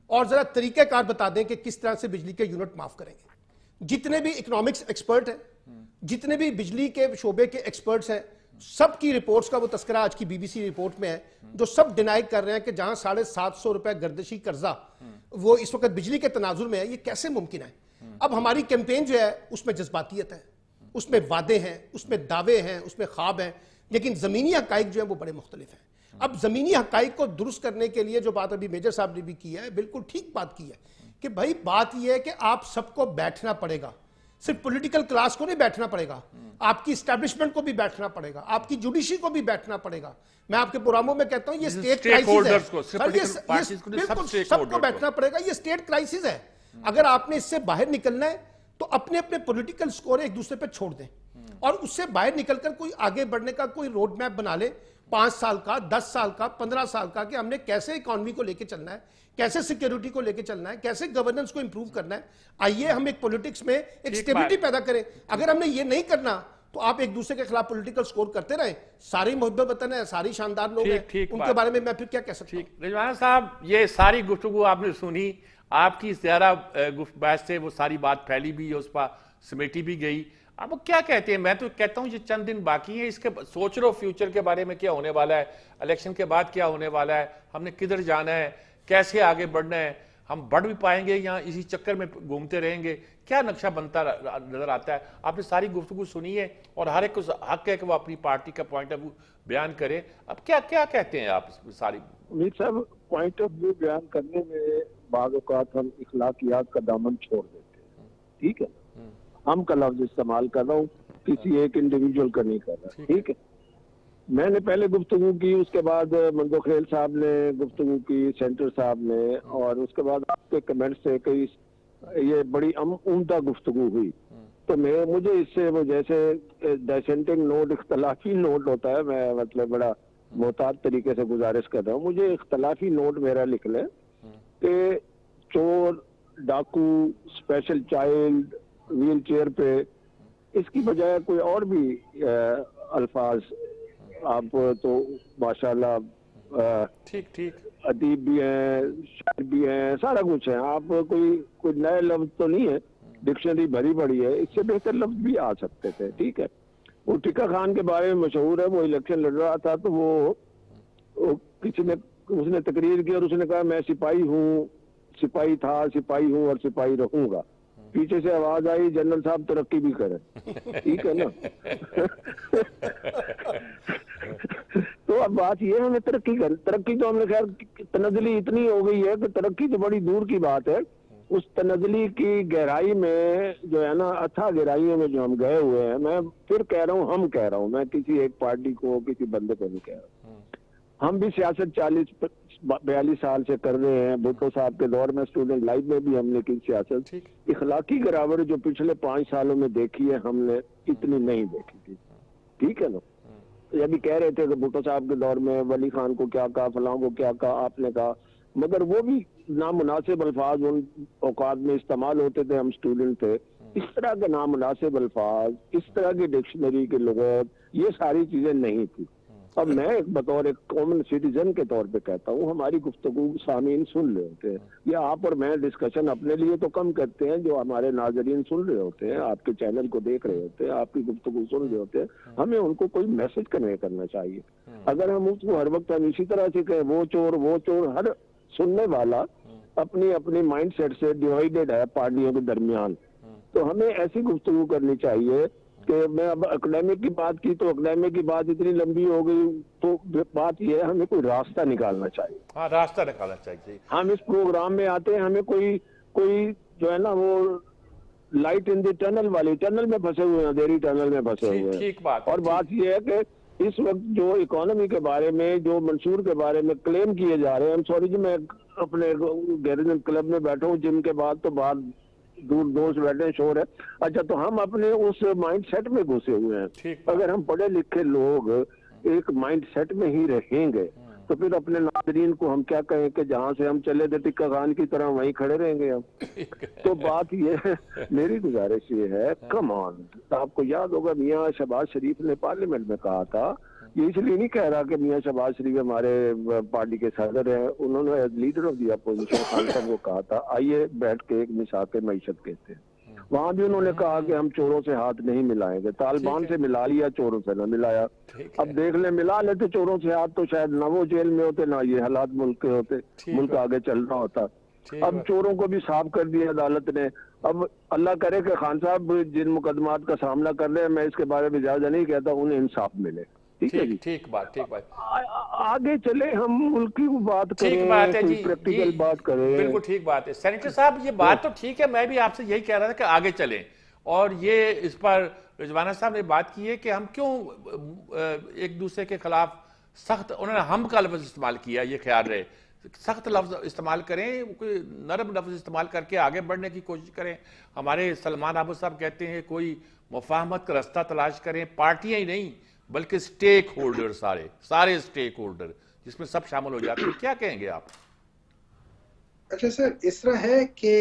और जरा तरीकाकार बता दें कि किस तरह से बिजली के यूनिट माफ करेंगे। जितने भी इकोनॉमिक्स एक्सपर्ट हैं, जितने भी बिजली के शोबे के एक्सपर्ट्स हैं, सबकी रिपोर्ट्स का वो तस्करा आज की बीबीसी रिपोर्ट में है, जो सब डिनाई कर रहे हैं कि जहां 750 रुपए गर्दिशी कर्जा वो इस वक्त बिजली के तनाजुर में है, ये कैसे मुमकिन है। अब हमारी कैंपेन जो है उसमें जज्बातियत है, उसमें वादे हैं, उसमें दावे हैं, उसमें ख्वाब हैं, लेकिन जमीनी हकाइक जो है वो बड़े मुख्तलिफ हैं। अब जमीनी हकाइक को दुरुस्त करने के लिए जो बात अभी मेजर साहब ने भी की है, बिल्कुल ठीक बात की है कि भाई बात यह है कि आप सबको बैठना पड़ेगा, सिर्फ पॉलिटिकल क्लास को नहीं बैठना पड़ेगा, आपकी इस्टेब्लिशमेंट को भी बैठना पड़ेगा, आपकी जुडिशरी को भी बैठना पड़ेगा। मैं आपके प्रोग्रामों में कहता हूं ये स्टेट क्राइसिस है, सबको बैठना पड़ेगा, ये स्टेट क्राइसिस है। अगर आपने इससे बाहर निकलना है तो अपने अपने पॉलिटिकल स्कोर एक दूसरे पे छोड़ दें और उससे बाहर निकलकर कोई आगे बढ़ने का कोई रोड मैप बना ले, 5 साल का, 10 साल का, 15 साल का, कि हमने कैसे इकोनॉमी को लेके चलना है, कैसे सिक्योरिटी को लेके चलना है, कैसे गवर्नेंस को इंप्रूव करना है। आइए हम एक पॉलिटिक्स में एक स्टेबिलिटी पैदा करें। अगर हमने ये नहीं करना तो आप एक दूसरे के खिलाफ पॉलिटिकल स्कोर करते रहे, सारी मोहब्बत वतन है, सारी शानदार लोग हैं, उनके बारे में मैं फिर क्या कह सकता हूं? रिजवाना साहब, ये सारी गुफ्तगू आपने सुनी, आपकी ज़्यादा बहस से वो सारी बात फैली भी है, उस पर समेटी भी गई। अब वो क्या कहते हैं? मैं तो कहता हूँ ये चंद दिन बाकी हैं, इसके सोच लो फ्यूचर के बारे में क्या होने वाला है, इलेक्शन के बाद क्या होने वाला है, हमने किधर जाना है, कैसे आगे बढ़ना है, हम बढ़ भी पाएंगे या इसी चक्कर में घूमते रहेंगे, क्या नक्शा बनता नजर आता है? आपने सारी गुफ्तगू सुनी है और हर एक को हक है कि वो अपनी पार्टी का पॉइंट ऑफ व्यू बयान करे। अब क्या क्या कहते हैं आप सारी? मीर साहब, पॉइंट ऑफ व्यू बयान करने में बाज़ औक़ात हम इखलाकियात का दामन छोड़ देते हैं, ठीक है। हम का लफ्ज इस्तेमाल कर रहा हूँ, किसी एक इंडिविजुअल का नहीं कर रहा, ठीक है। मैंने पहले गुफ्तगू की, उसके बाद मंदो खेल साहब ने गुफ्तगू की, सेंटर साहब ने, और उसके बाद आपके कमेंट से कई ये बड़ी उम्दा गुफ्तगू हुई। तो मुझे इससे वो जैसे डिसेंटिंग नोट, इख्तलाफी नोट होता है, मैं मतलब बड़ा मोहतात तरीके से गुजारिश कर रहा हूँ, मुझे इख्तलाफी नोट मेरा लिख लें कि चोर, डाकू, स्पेशल चाइल्ड, व्हील चेयर पे, इसकी बजाय कोई और भी अल्फाज आप तो माशाल्लाह ठीक अदीब भी हैं, शायर भी हैं, सारा कुछ है। आप कोई नए लफ्ज तो नहीं है, डिक्शनरी भरी पड़ी है, इससे बेहतर लफ्ज भी आ सकते थे, ठीक है। वो टिक्का खान के बारे में मशहूर है, वो इलेक्शन लड़ रहा था तो वो किसी ने उसने तकरीर की और उसने कहा मैं सिपाही हूँ, सिपाही था, सिपाही हूँ और सिपाही रहूंगा। पीछे से आवाज आई जनरल साहब तरक्की भी करें, ठीक है ना। तो अब बात ये है, हमें तरक्की तो हमने खैर तनज़ली इतनी हो गई है कि तरक्की तो बड़ी दूर की बात है। उस तनज़ली की गहराई में जो है ना, अथाह गहराइयों में जो हम गए हुए हैं, मैं फिर कह रहा हूँ, हम कह रहा हूँ, मैं किसी एक पार्टी को किसी बंदे को नहीं कह रहा। हम भी सियासत 40-42 साल से कर रहे हैं। भुट्टो साहब के दौर में स्टूडेंट लाइफ में भी हमने की सियासत। इखलाकी गिरावट जो पिछले 5 सालों में देखी है हमने, इतनी नहीं देखी थी, ठीक है ना। ये भी कह रहे थे कि भुट्टो साहब के दौर में वली खान को क्या कहा, फलां को क्या कहा, आपने कहा, मगर वो भी नामुनासिब अल्फाज उन औकात में इस्तेमाल होते थे, हम स्टूडेंट थे। इस तरह के नामुनासिब अल्फाज, इस तरह की डिक्शनरी की लुग़त, ये सारी चीजें नहीं थी। अब मैं एक बतौर एक कॉमन सिटीजन के तौर पे कहता हूँ, हमारी गुफ्तगू सामीन सुन रहे होते हैं, या आप और मैं डिस्कशन अपने लिए तो कम करते हैं, जो हमारे नाजरीन सुन रहे होते हैं, आपके चैनल को देख रहे होते हैं, आपकी गुफ्तगू सुन रहे होते हैं, हमें उनको कोई मैसेज कन्वे करना चाहिए। अगर हम उसको हर वक्त हम इसी तरह से कहें वो चोर, हर सुनने वाला अपनी अपनी माइंड सेट से डिवाइडेड है पार्टियों के दरमियान। तो हमें ऐसी गुफ्तगू करनी चाहिए कि मैं अब एकेडमिक की बात की तो एकेडमिक की बात इतनी लंबी हो गई, तो बात यह है हमें कोई रास्ता निकालना चाहिए। हाँ, रास्ता निकालना चाहिए। हम इस प्रोग्राम में आते हैं, हमें कोई जो है ना वो लाइट इन द टनल वाली, टनल में फंसे हुए हैं, अंधेरी टनल में फंसे हुए हैं। ठीक बात। और बात यह है कि इस वक्त जो इकोनॉमी के बारे में, जो मंसूर के बारे में क्लेम किए जा रहे हैं, हम सॉरी जी, मैं अपने गैरिजन क्लब में बैठा हूँ, जिम के बाद तो बाहर दूर दोस्त बैठे, शोर है। अच्छा, तो हम अपने उस माइंड सेट में घुसे हुए हैं। अगर हम पढ़े लिखे लोग एक माइंड सेट में ही रहेंगे तो फिर अपने नाज़रीन को हम क्या कहें कि जहाँ से हम चले थे टिक्का खान की तरह वहीं खड़े रहेंगे हम। तो बात ये है, मेरी गुजारिश ये है, कम ऑन, आपको याद होगा मियाँ शहबाज शरीफ ने पार्लियामेंट में कहा था, ये इसलिए नहीं कह रहा कि मियाँ शहबाज शरीफ हमारे पार्टी के सदर हैं, उन्होंने as leader of the opposition Khan साहब को कहा था आइए बैठ के एक मिसाक मईशत कहते हैं। वहां भी उन्होंने कहा कि हम चोरों से हाथ नहीं मिलाएंगे। तालिबान से मिला लिया, चोरों से ना मिलाया। अब देख ले, मिला लेते चोरों से हाथ तो शायद ना वो जेल में होते, ना ये हालात मुल्क के होते, मुल्क आगे चल रहा होता। अब चोरों को भी साफ कर दिया अदालत ने। अब अल्लाह करे कि खान साहब जिन मुकदमात का सामना कर रहे हैं, मैं इसके बारे में ज्यादा नहीं कहता, उन्हें इंसाफ मिले। ठीक है जी, ठीक बात। आगे चले, हम मुल्क की बात करें, ठीक बात है जी, प्रैक्टिकल बात करें। बिल्कुल ठीक बात है सेनेटर साहब, ये बात तो ठीक है, मैं भी आपसे यही कह रहा था कि आगे चलें। और ये इस पर रिजवाना साहब ने बात की है कि हम क्यों एक दूसरे के खिलाफ सख्त, उन्होंने हम का लफ्ज इस्तेमाल किया, ये ख्याल रहे, सख्त लफ्ज इस्तेमाल करें, कोई नरम लफ्ज इस्तेमाल करके आगे बढ़ने की कोशिश करें। हमारे सलमान आबू साहब कहते हैं कोई मुफाहमत का रास्ता तलाश करें, पार्टियां ही नहीं बल्कि स्टेक होल्डर, सारे स्टेक होल्डर जिसमें सब शामिल हो जाते हैं। क्या कहेंगे आप? अच्छा सर, इस तरह है कि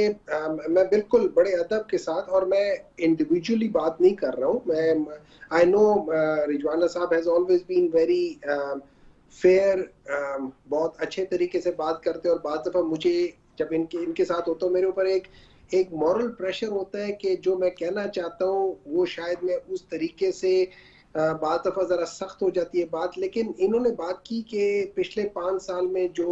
मैं बिल्कुल बड़े अदब के साथ, और मैं इंडिविजुअली बात नहीं कर रहा हूँ, मैं आई नो रिजवाना साहब has always been very fair, बहुत अच्छे तरीके से बात करते हैं, और बात दफा मुझे जब इनके साथ होता हूँ मेरे ऊपर एक मॉरल प्रेशर होता है कि जो मैं कहना चाहता हूँ वो शायद मैं उस तरीके से बात दफा जरा सख्त हो जाती है बात। लेकिन इन्होंने बात की कि पिछले 5 साल में जो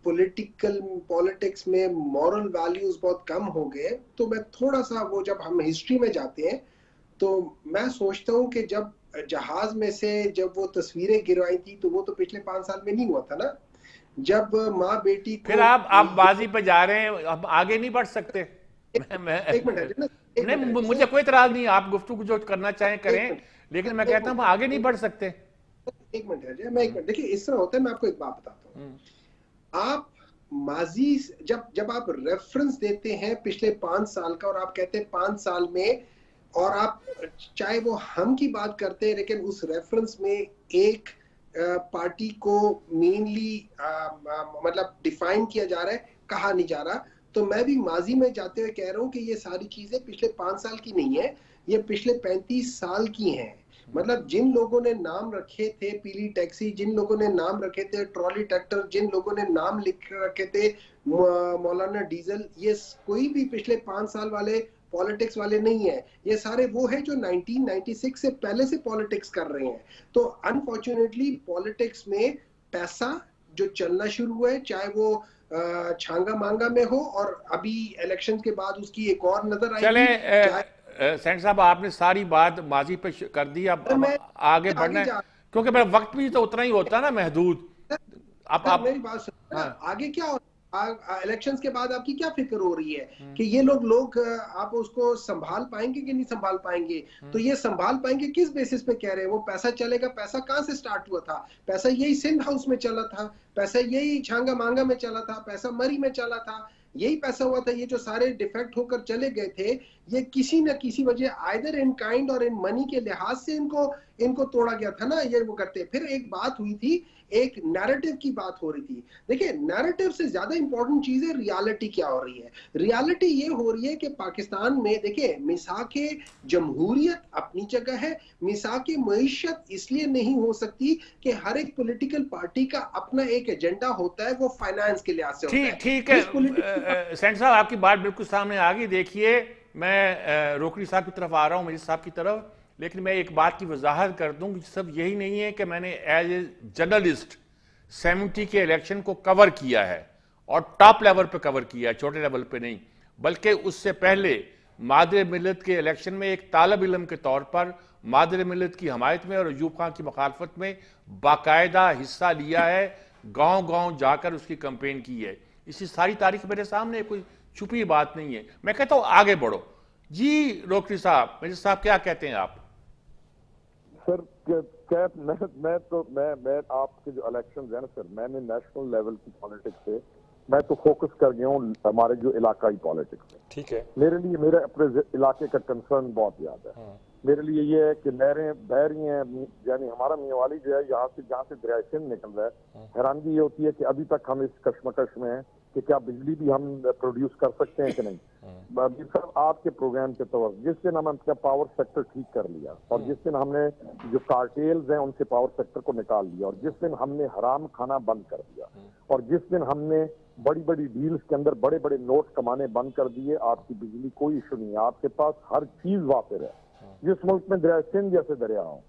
पॉलिटिक्स में मॉरल वैल्यूज बहुत कम हो गए, तो मैं थोड़ा सा वो, जब हम हिस्ट्री में जाते हैं तो मैं सोचता हूँ कि जब जहाज में से जब वो तस्वीरें गिरवाई थी तो वो तो पिछले 5 साल में नहीं हुआ था ना, जब माँ बेटी को। फिर आप बाजी पे जा रहे हैं, अब आगे नहीं बढ़ सकते। एक मिनट नहीं, मुझे कोई इतराज नहीं, आप गुफ्तगू जो करना चाहें करें, लेकिन मैं कहता हूँ आगे नहीं बढ़ सकते। एक मिनट है, मैं एक मिनट, देखिए इस तरह होता है, मैं आपको एक बात बताता हूँ। आप माजी जब आप रेफरेंस देते हैं पिछले 5 साल का, और आप कहते हैं 5 साल में, और आप चाहे वो हम की बात करते हैं, लेकिन उस रेफरेंस में एक पार्टी को मेनली मतलब डिफाइन किया जा रहा है, कहा नहीं जा रहा। तो मैं भी माजी में जाते हुए कह रहा हूँ कि ये सारी चीजें पिछले 5 साल की नहीं है, ये पिछले 35 साल की हैं। मतलब जिन लोगों ने नाम रखे थे पीली टैक्सी, जिन लोगों ने नाम रखे थे ट्रॉली ट्रैक्टर, जिन लोगों ने नाम लिख रखे थे मौलाना डीजल, ये कोई भी पिछले 5 साल वाले पॉलिटिक्स वाले नहीं है। ये सारे वो है जो 1996 से पहले से पॉलिटिक्स कर रहे हैं। तो अनफॉर्चुनेटली पॉलिटिक्स में पैसा जो चलना शुरू हुआ है, चाहे वो छांगा मांगा में हो, और अभी इलेक्शन के बाद उसकी एक और नजर आई। चले सेंटर साहब, आपने सारी बात माजी पे कर दी, अब आगे बढ़ना है, क्योंकि मेरा वक्त भी तो उतना ही होता है ना, महदूद। आप मेरी बात सुनो, आगे क्या हो, इलेक्शंस के बाद आपकी क्या फिक्र हो रही है कि ये लोग आप उसको संभाल पाएंगे कि नहीं संभाल पाएंगे? तो ये संभाल पाएंगे किस बेसिस पे कह रहे हैं? वो पैसा चलेगा, पैसा कहां से स्टार्ट हुआ था? पैसा यही सिंध हाउस में चला था, पैसा यही छांगा मांगा में चला था, पैसा मरी में चला था, यही पैसा हुआ था। ये जो सारे डिफेक्ट होकर चले गए थे, ये किसी न किसी वजह आइदर इन काइंड और इन मनी के लिहाज से इनको तोड़ा गया था ना, ये वो करते। फिर एक बात हुई थी, एक नैरेटिव की बात हो रही थी। देखिए, नैरेटिव से ज्यादा इंपॉर्टेंट चीज है रियलिटी क्या हो रही है। रियलिटी ये हो रही है कि पाकिस्तान में, देखिए, मिसाके जमहूरियत अपनी जगह है, मिसाके मईशत इसलिए नहीं हो सकती कि हर एक पॉलिटिकल पार्टी का अपना एक एजेंडा होता है, वो फाइनेंस के लिहाज से होता है। ठीक है सेंटर साहब, आपकी बात बिल्कुल सामने आ गई। देखिए, मैं रोकड़ी साहब की तरफ आ रहा हूं, मेरी साहब की तरफ, लेकिन मैं एक बात की वजाहत कर दूं कि सब यही नहीं है कि मैंने एज ए जर्नलिस्ट 70 के इलेक्शन को कवर किया है, और टॉप लेवल पे कवर किया है, छोटे लेवल पे नहीं, बल्कि उससे पहले मादर मिलत के इलेक्शन में एक तालब इल्म के तौर पर मादर मिलत की हमायत में और अयूब खान की मुखालफत में बाकायदा हिस्सा लिया है, गांव-गांव जाकर उसकी कैंपेन की है। इसी सारी तारीख मेरे सामने, कोई छुपी बात नहीं है। मैं कहता हूं आगे बढ़ो जी। रोकड़ी साहब, मेरे साहब क्या कहते हैं आप? सर मैं आपके जो इलेक्शन है ना सर, मैंने नेशनल लेवल की पॉलिटिक्स से मैं तो फोकस कर गया हूँ हमारे जो इलाकाई पॉलिटिक्स है। ठीक है, मेरे लिए मेरे अपने इलाके का कंसर्न बहुत ज्यादा है। मेरे लिए ये है कि नहरें बह रही हैं, यानी हमारा मियावाली जो है, यहाँ से जहाँ से दरिया सिंध निकल रहा है, हैरानगी ये होती है कि अभी तक हम इस कश्मकश में हैं कि क्या बिजली भी हम प्रोड्यूस कर सकते हैं कि नहीं। सर, आपके प्रोग्राम के तौर जिस दिन हम अपना पावर सेक्टर ठीक कर लिया, और जिस दिन हमने जो कार्टेल्स हैं उनसे पावर सेक्टर को निकाल लिया, और जिस दिन हमने हराम खाना बंद कर दिया, और जिस दिन हमने बड़ी बड़ी डील्स के अंदर बड़े बड़े नोट कमाने बंद कर दिए, आपकी बिजली कोई इशू नहीं है, आपके पास हर चीज वाफिर है। जिस मुल्क में दरिया सिंध जैसे दरिया हो,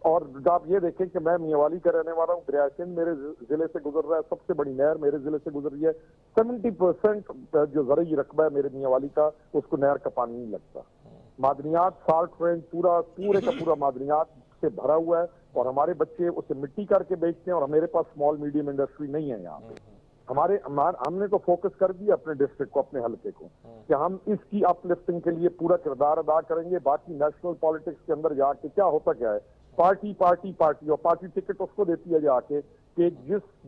और आप ये देखें कि मैं मियावाली का रहने वाला हूँ, दरिया सिंध मेरे जिले से गुजर रहा है, सबसे बड़ी नहर मेरे जिले से गुजर रही है। 70% जो ज़रूरी रकबा है मेरे मियावाली का, उसको नहर का पानी नहीं लगता। मादनियात साल्ट रेंज पूरे का पूरा मादनियात से भरा हुआ है, और हमारे बच्चे उसे मिट्टी करके बेचते हैं, और मेरे पास स्मॉल मीडियम इंडस्ट्री नहीं है यहाँ पे। हमने तो फोकस कर दिया अपने डिस्ट्रिक्ट को, अपने हल्के को, कि हम इसकी अपलिफ्टिंग के लिए पूरा किरदार अदा करेंगे। बाकी नेशनल पॉलिटिक्स के अंदर जाके क्या होता क्या है पार्टी पार्टी पार्टी, और पार्टी टिकट उसको देती है जाके कि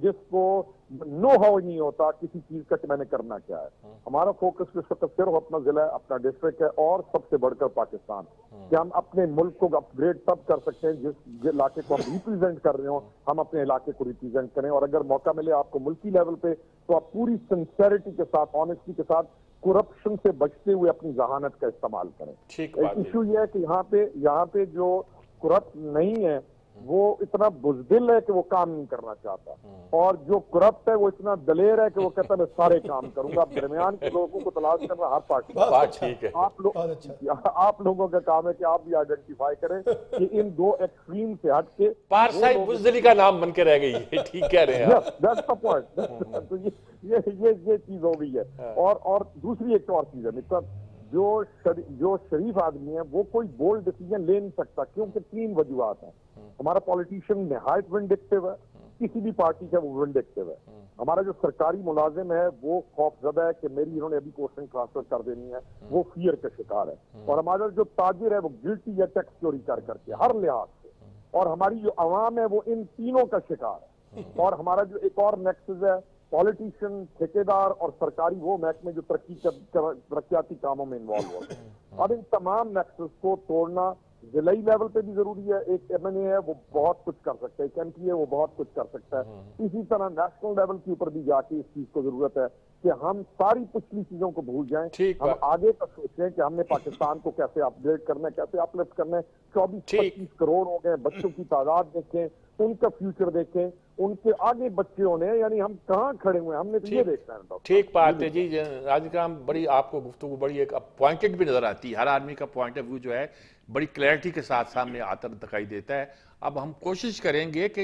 जिसको नो हाउ नहीं होता किसी चीज का कि मैंने करना क्या है। हमारा फोकस इस वक्त सिर्फ अपना जिला है, अपना डिस्ट्रिक्ट है, और सबसे बढ़कर पाकिस्तान, कि हम अपने मुल्क को अपग्रेड तब कर सकते हैं जिस इलाके को हम रिप्रेजेंट कर रहे हो, हम अपने इलाके को रिप्रेजेंट करें। और अगर मौका मिले आपको मुल्की लेवल पे, तो आप पूरी सिंसेरिटी के साथ, ऑनेस्टी के साथ, करप्शन से बचते हुए अपनी जहानत का इस्तेमाल करें। एक इशू ये है कि यहाँ पे जो करप्ट नहीं है वो इतना बुजदिल है कि वो काम नहीं करना चाहता, और जो करप्ट है वो इतना दलेर है कि वो कहता है मैं सारे काम करूंगा। आप दरमियान के लोगों को तलाश करना हर पार्टी, ठीक है, आप लोगों का काम है कि आप भी आइडेंटिफाई करें कि इन दो एक्सट्रीम से हट के पारसाई बुजदिली का नाम बन के रह गई है। ठीक कह रहे हैं आप। That's the point. तो ये चीज हो गई है। और दूसरी एक और चीज है मित्र, जो शरीफ आदमी है वो कोई बोल्ड डिसीजन ले नहीं सकता, क्योंकि 3 वजूहात हैं। हमारा पॉलिटिशियन निहायत विंडिक्टिव है, किसी भी पार्टी का वो विंडिक्टिव है। हमारा जो सरकारी मुलाजिम है वो खौफजदा है कि मेरी इन्होंने अभी पोस्टिंग ट्रांसफर कर देनी है, वो फियर का शिकार है। और हमारा जो ताजिर है वो गिल्टी है टैक्स चोरी कर करके हर लिहाज से, और हमारी जो अवाम है वो इन तीनों का शिकार है। और हमारा जो एक और नेक्सस है, पॉलिटिशियन, ठेकेदार और सरकारी वो महकमे जो तरक्याती कामों में इन्वॉल्व होते हैं। और इन तमाम नेक्सस को तोड़ना जिलाई लेवल पे भी जरूरी है। एक एमएनए है वो बहुत कुछ कर सकता है, एक एमपी है वो बहुत कुछ कर सकता है। इसी तरह नेशनल लेवल के ऊपर भी जाके इस चीज को जरूरत है कि हम सारी पिछली चीजों को भूल जाएं, हम आगे तक सोचें कि हमने पाकिस्तान को कैसे अपग्रेड करना है, कैसे अपलिफ्ट करना है। 24-25 करोड़ हो गए बच्चों की तादाद देखें, उनका फ्यूचर देखें, उनके आगे बच्चे होने, यानी हम कहाँ खड़े हुए हैं, हमने तो ये देखना है। ठीक बात है जी। राजग्राम, बड़ी आपको गुफ्तगू बड़ी एक पॉइंटेड भी नजर आती है। हर आदमी का पॉइंट ऑफ व्यू जो है बड़ी क्लैरिटी के साथ सामने आता दिखाई देता है। अब हम कोशिश करेंगे कि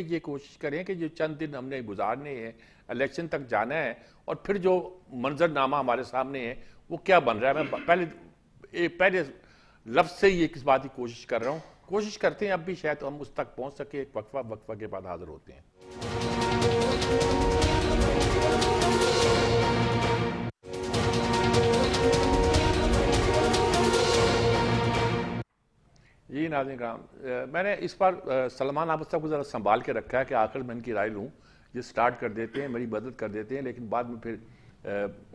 ये चंद दिन हमने गुजारने हैं, इलेक्शन तक जाना है, और फिर जो मंजरनामा हमारे सामने है वो क्या बन रहा है। मैं पहले लफ्ज से ही किस बात की कोशिश कर रहा हूँ। कोशिश करते हैं अब भी शायद हम उस तक पहुंच सके। एक वक्फा के बाद हाजिर होते हैं। जी नाज़रीन कराम, मैंने इस बार सलमान आबद साहब को ज़रा संभाल के रखा है कि आखिर मैं इनकी राय लूँ। ये स्टार्ट कर देते हैं, मेरी मदद कर देते हैं, लेकिन बाद में फिर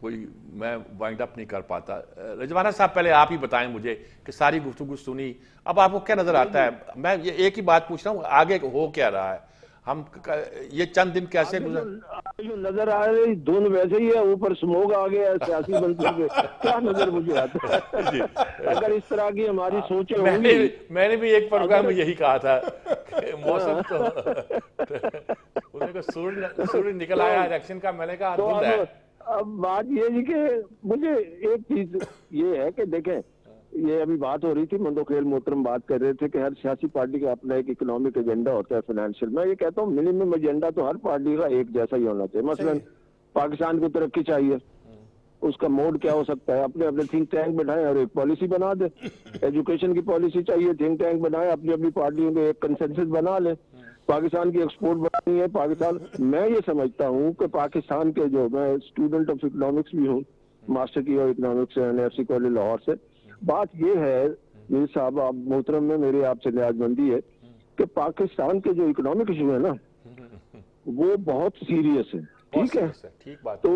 कोई मैं वाइंड अप नहीं कर पाता। रजवाना साहब, पहले आप ही बताएं मुझे कि सारी गुफ्तगू सुनी, अब आपको क्या नज़र आता है? मैं ये एक ही बात पूछ रहा हूँ, आगे हो क्या रहा है? हम ये चंद दिन कैसे जो नजर आ रही धुन वैसे ही है, ऊपर स्मोक आ गया सियासी बनते हुए, क्या नजर मुझे आता है। अगर इस तरह की हमारी सोचें होंगी, मैंने भी एक प्रोग्राम में यही कहा था कि मौसम तो उन्हें सूर्य निकल आया इलेक्शन का, मैंने कहा धुंध है। अब बात ये है कि मुझे एक चीज ये है कि देखें, ये अभी बात हो रही थी, मंदोखेल मोहतरम बात कर रहे थे कि हर सियासी पार्टी का अपना एक इकोनॉमिक एजेंडा होता है, फाइनेंशियल। मैं ये कहता हूँ मिनिमम एजेंडा तो हर पार्टी का एक जैसा ही होना चाहिए। मसलन पाकिस्तान को तरक्की चाहिए, उसका मोड क्या हो सकता है? अपने अपने थिंक टैंक बैठाएं और एक पॉलिसी बना दे। एजुकेशन की पॉलिसी चाहिए, थिंक टैंक बनाए, अपनी अपनी पार्टियों के एक कंसेंसस बना ले। पाकिस्तान की एक्सपोर्ट बढ़ानी है, पाकिस्तान, मैं ये समझता हूँ कि पाकिस्तान के जो, मैं स्टूडेंट ऑफ इकोनॉमिक्स भी हूँ, मास्टर की और इकोनॉमिक्स से NFC कॉलेज लाहौर से। बात ये है मेरे साहब, आप मोहतरम में मेरी आपसे न्याजमंदी है कि पाकिस्तान के जो इकोनॉमिक इशू है ना वो बहुत सीरियस है, ठीक है। ठीक बात। तो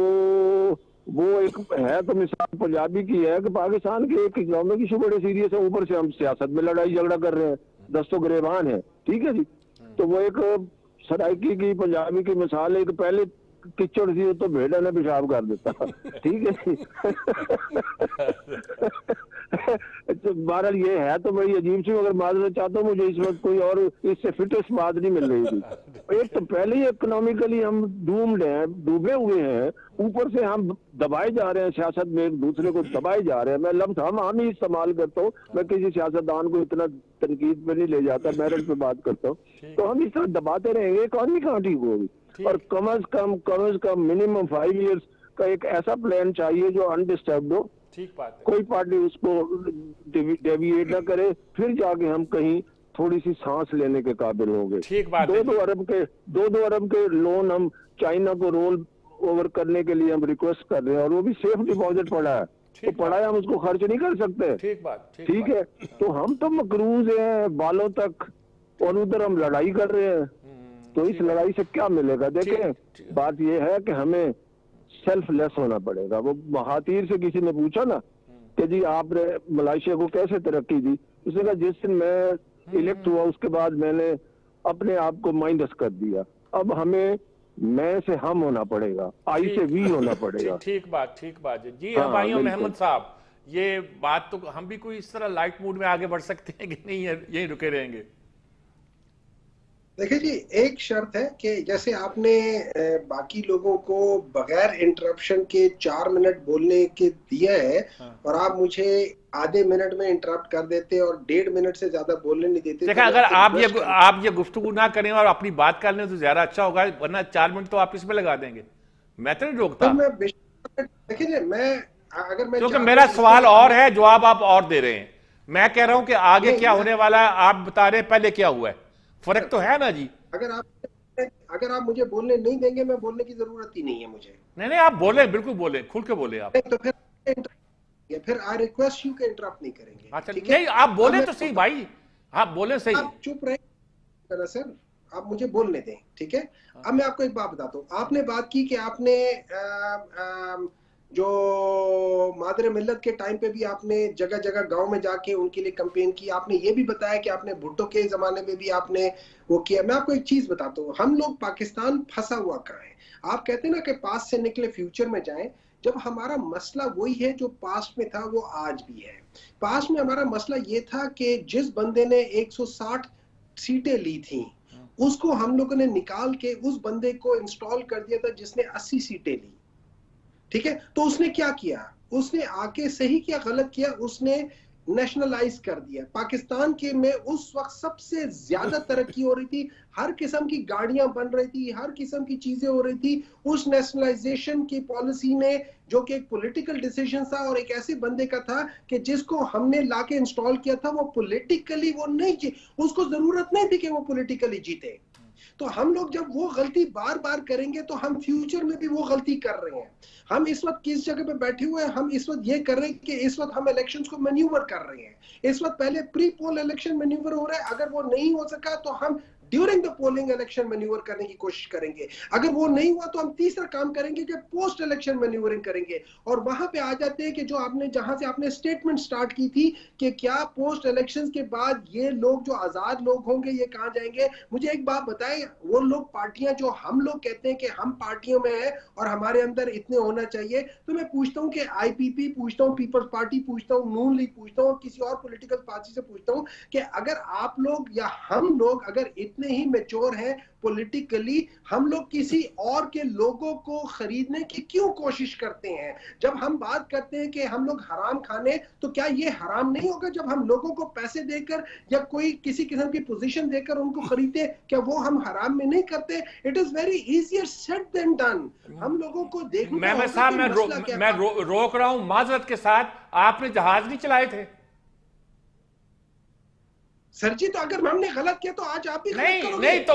वो एक है, तो मिसाल पंजाबी की है कि पाकिस्तान के एक इकोनॉमिक इशू बड़े सीरियस है, ऊपर से हम सियासत में लड़ाई झगड़ा कर रहे हैं, दस्तों गिरेबान है, ठीक है जी। तो वो एक सराइकी की पंजाबी की मिसाल है कि पहले किचड़ सी तो भेड़ा ने पेशाब कर देता, ठीक है। तो बहरहाल ये है तो बड़ी अजीब सी, मगर माजरत चाहता हूँ, मुझे इस वक्त कोई और इससे फिटेस्ट बात नहीं मिल रही थी। एक तो पहले ही इकोनॉमिकली हम डूम्ड हैं, डूबे हुए हैं, ऊपर से हम दबाए जा रहे हैं, सियासत में एक दूसरे को दबाए जा रहे हैं। मैं लफ्ज हम ही इस्तेमाल करता हूँ, मैं किसी सियासतदान को इतना तनकीद पे नहीं ले जाता, मेरिट पे बात करता हूँ। तो हम इस तरह दबाते रहेंगे, इकॉनमी कहाँ ठीक होगी? और कम अज कम मिनिमम 5 years का एक ऐसा प्लान चाहिए जो अनडिस्टर्ब्ड हो। ठीक बात है। कोई पार्टी उसको डेविएट ना करे, फिर जाके हम कहीं थोड़ी सी सांस लेने के काबिल होंगे। ठीक बात। 2-2 अरब के लोन हम चाइना को रोल ओवर करने के लिए हम रिक्वेस्ट कर रहे हैं, और वो भी सेफ डिपॉजिट पड़ा है, तो पड़ा है, हम उसको खर्च नहीं कर सकते। ठीक बात। ठीक है, तो हम तो मकरूज हैं बालों तक और उधर हम लड़ाई कर रहे हैं। तो इस लड़ाई से क्या मिलेगा? देखें, बात यह है कि हमें सेल्फलेस होना पड़ेगा। वो महातीर से किसी ने पूछा ना कि जी आपने मलेशिया को कैसे तरक्की दी, उसने कहा जिस दिन मैं इलेक्ट हुआ उसके बाद मैंने अपने आप को माइनस कर दिया। अब हमें मैं से हम होना पड़ेगा, आई से वी होना पड़ेगा। ठीक बात है जी। हाँ, हमारे महमूद साहब, ये बात तो हम भी कोई इस तरह लाइट मूड में आगे बढ़ सकते हैं कि नहीं, यही रुके रहेंगे? देखिए जी, एक शर्त है कि जैसे आपने बाकी लोगों को बगैर इंटरप्शन के 4 मिनट बोलने के दिया है, और आप मुझे आधे मिनट में इंटरप्ट कर देते और 1.5 मिनट से ज्यादा बोलने नहीं देते। देखा, अगर आप ये गुफ्तगू ना करें और अपनी बात कर लें तो ज्यादा अच्छा होगा, वरना 4 मिनट तो आप इसमें लगा देंगे। मैं तो नहीं रोकता। देखिए, क्योंकि मेरा सवाल और है, जवाब आप और दे रहे हैं। मैं कह रहा हूं कि आगे क्या होने वाला है, आप बता रहे हैं पहले क्या हुआ है। फर्क तो है ना जी। अगर आप मुझे बोलने नहीं देंगे, मैं बोलने की जरूरत ही नहीं है मुझे। नहीं, आप बोले, बिल्कुल बोले, खुल के बोले आप। तो फिर आई रिक्वेस्ट यू के इंटरप्ट नहीं करेंगे। अच्छा, नहीं, आप बोले तो सही भाई, आप बोले सही। आप चुप रहे सर, आप मुझे बोलने दें, ठीक है। अब मैं आपको एक बात बताता हूँ। आपने बात की कि आपने जो मादरे मिल्लत के टाइम पे भी आपने जगह जगह गांव में जाके उनके लिए कैंपेन की। आपने ये भी बताया कि आपने भुट्टो के जमाने में भी आपने वो किया। मैं आपको एक चीज बताता हूँ, हम लोग पाकिस्तान फंसा हुआ कहाँ है। आप कहते हैं ना कि पास्ट से निकले फ्यूचर में जाएं, जब हमारा मसला वही है जो पास्ट में था वो आज भी है। पास्ट में हमारा मसला ये था कि जिस बंदे ने 160 सीटें ली थी, उसको हम लोगों ने निकाल के उस बंदे को इंस्टॉल कर दिया था जिसने 80 सीटें ली, ठीक है। तो उसने क्या किया? उसने आके सही किया गलत किया, उसने नेशनलाइज कर दिया। पाकिस्तान के में उस वक्त सबसे ज्यादा तरक्की हो रही थी, हर किस्म की गाड़ियां बन रही थी, हर किस्म की चीजें हो रही थी। उस नेशनलाइजेशन की पॉलिसी ने, जो कि एक पॉलिटिकल डिसीजन था और एक ऐसे बंदे का था कि जिसको हमने लाके इंस्टॉल किया था, वो पॉलिटिकली वो नहीं, उसको जरूरत नहीं थी कि वो पॉलिटिकली जीते। तो हम लोग जब वो गलती बार बार करेंगे तो हम फ्यूचर में भी वो गलती कर रहे हैं। हम इस वक्त किस जगह पे बैठे हुए हैं? हम इस वक्त ये कर रहे हैं कि इस वक्त हम इलेक्शंस को मैन्यूवर कर रहे हैं। इस वक्त पहले प्री पोल इलेक्शन मैन्यूवर हो रहा है, अगर वो नहीं हो सका तो हम during the polling election manoeuvre करने की कोशिश करेंगे। अगर वो नहीं हुआ तो हम तीसरा काम करेंगे कि पोस्ट इलेक्शन मैन्यूवरिंग करेंगे। और वहां पे आ जाते हैं कि जो आपने, जहां से आपने स्टेटमेंट स्टार्ट की थी कि क्या पोस्ट इलेक्शंस के बाद ये लोग जो आजाद लोग होंगे ये कहां जाएंगे? मुझे एक बात बताएं, वो लोग पार्टियां जो हम लोग कहते हैं कि हम पार्टियों में है और हमारे अंदर इतने होना चाहिए, तो मैं पूछता हूं कि आईपीपी पूछता हूं, पीपल्स पार्टी पूछता हूं, नून लीग पूछता हूं, किसी और पॉलिटिकल पार्टी से पूछता हूं कि अगर आप लोग या हम लोग अगर इतने ही मैच्योर है पॉलिटिकली, हम लोग किसी और के लोगों को खरीदने की क्यों कोशिश करते हैं? जब हम बात करते हैं कि हम लोग हराम खाने, तो क्या ये हराम नहीं होगा जब हम लोगों को पैसे देकर या कोई किसी किस्म की पोजीशन देकर उनको खरीदते? क्या वो हम हराम में नहीं करते? It is very easier said than done. हम लोगों को देखना। मैं रोक रहा हूं माजरत के साथ, आपने जहाज नहीं चलाए थे सर जी, तो अगर हमने गलत किया तो आज आप भी नहीं तो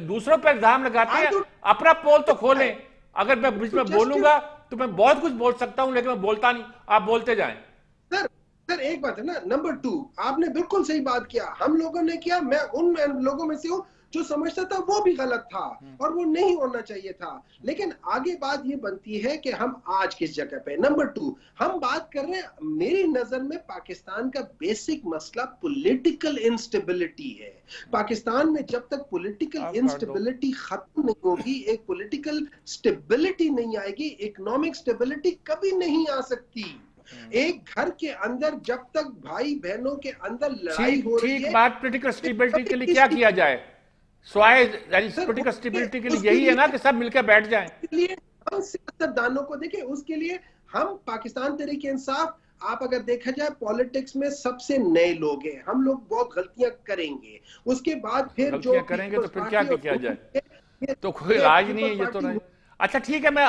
दूसरों पर इल्जाम लगाते हैं। अपना पोल तो खोलें। अगर मैं बीच में बोलूंगा तो मैं बहुत कुछ बोल सकता हूं, लेकिन मैं बोलता नहीं, आप बोलते जाएं। सर एक बात है ना, नंबर 2, आपने बिल्कुल सही बात किया, हम लोगों ने किया। मैं उन लोगों में से हूं जो समझता था वो भी गलत था और वो नहीं होना चाहिए था। लेकिन आगे बात ये बनती है कि हम आज किस जगह पे। नंबर 2, हम बात कर रहे हैं, मेरी नजर में पाकिस्तान का बेसिक मसला पॉलिटिकल इंस्टेबिलिटी है। पाकिस्तान में जब तक पॉलिटिकल इंस्टेबिलिटी खत्म नहीं होगी, एक पॉलिटिकल स्टेबिलिटी नहीं आएगी, इकोनॉमिक स्टेबिलिटी कभी नहीं आ सकती। एक घर के अंदर जब तक भाई बहनों के अंदर लड़ाई हो रही है, बात पॉलिटिकल स्टेबिलिटी के लिए क्या किया जाए? पॉलिटिकल स्टेबिलिटी के लिए यही है ना कि सब मिलकर बैठ जाएं। इसलिए हम सियासतदानों को देखें, उसके लिए हम पाकिस्तान तहरीक इंसाफ, आप अगर देखा जाए पॉलिटिक्स में सबसे नए लोग हैं। हम लोग बहुत गलतियां करेंगे, उसके बाद फिर जो करेंगे तो फिर क्या किया जाए? तो कोई राज नहीं है ये तो नहीं। अच्छा ठीक है, मैं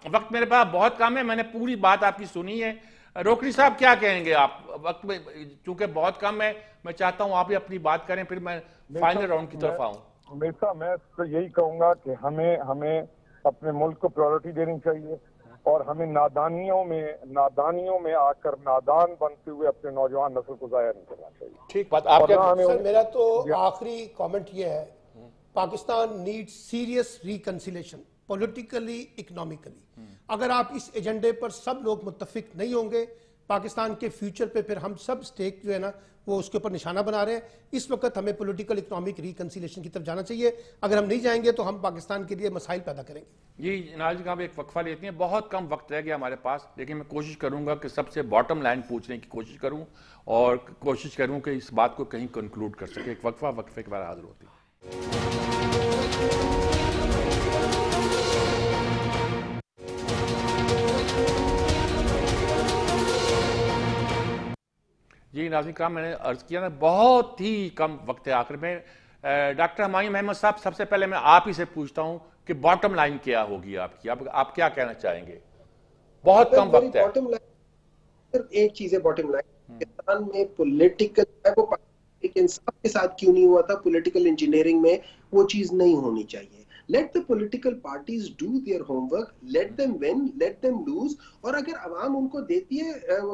वक्त मेरे पास बहुत कम है, मैंने पूरी बात आपकी सुनी है। रोकड़ी साहब क्या कहेंगे आप? वक्त में चूंकि बहुत कम है, मैं चाहता हूं आप भी अपनी बात करें, फिर मैं फाइनल राउंड की तरफ आऊं। हमेशा मैं तो यही कहूंगा कि हमें अपने मुल्क को प्रायोरिटी देनी चाहिए और हमें नादानियों में आकर नादान बनते हुए अपने नौजवान नस्ल को जाया नहीं करना चाहिए। ठीक बात। आप क्या सर, मेरा तो आखिरी कमेंट ये है, Pakistan needs serious reconciliation politically, economically. अगर आप इस एजेंडे पर सब लोग मुत्तफिक नहीं होंगे, पाकिस्तान के फ्यूचर पे फिर हम सब स्टेक जो है ना वो उसके ऊपर निशाना बना रहे हैं। इस वक्त हमें पॉलिटिकल इकोनॉमिक रिकंसिलेशन की तरफ जाना चाहिए। अगर हम नहीं जाएंगे तो हम पाकिस्तान के लिए मसाइल पैदा करेंगे। जी नाज़िर साहब, एक वक्फा लेते हैं, बहुत कम वक्त रह गया हमारे पास, लेकिन मैं कोशिश करूंगा कि सबसे बॉटम लाइन पूछने की कोशिश करूं और कोशिश करूं कि इस बात को कहीं कंक्लूड कर सके। एक वक्फा, वक्फे के बाद हाजिर होती है। जी नाज़िर कराम, मैंने अर्ज किया ना बहुत ही कम वक्त है आखिर में। डॉक्टर हुमायूं अहमद साहब, सबसे पहले मैं आप ही से पूछता हूं कि बॉटम लाइन क्या होगी आपकी, आप क्या कहना चाहेंगे? बहुत कम वक्त है। बॉटम लाइन सिर्फ एक चीज है, बॉटम लाइन पाकिस्तान में पॉलिटिकल, वो इंसाफ के साथ क्यों नहीं हुआ था, पॉलिटिकल इंजीनियरिंग में वो चीज नहीं होनी चाहिए। Let the political parties do their homework, let them win, let them lose। और अगर अवाम उनको देती है,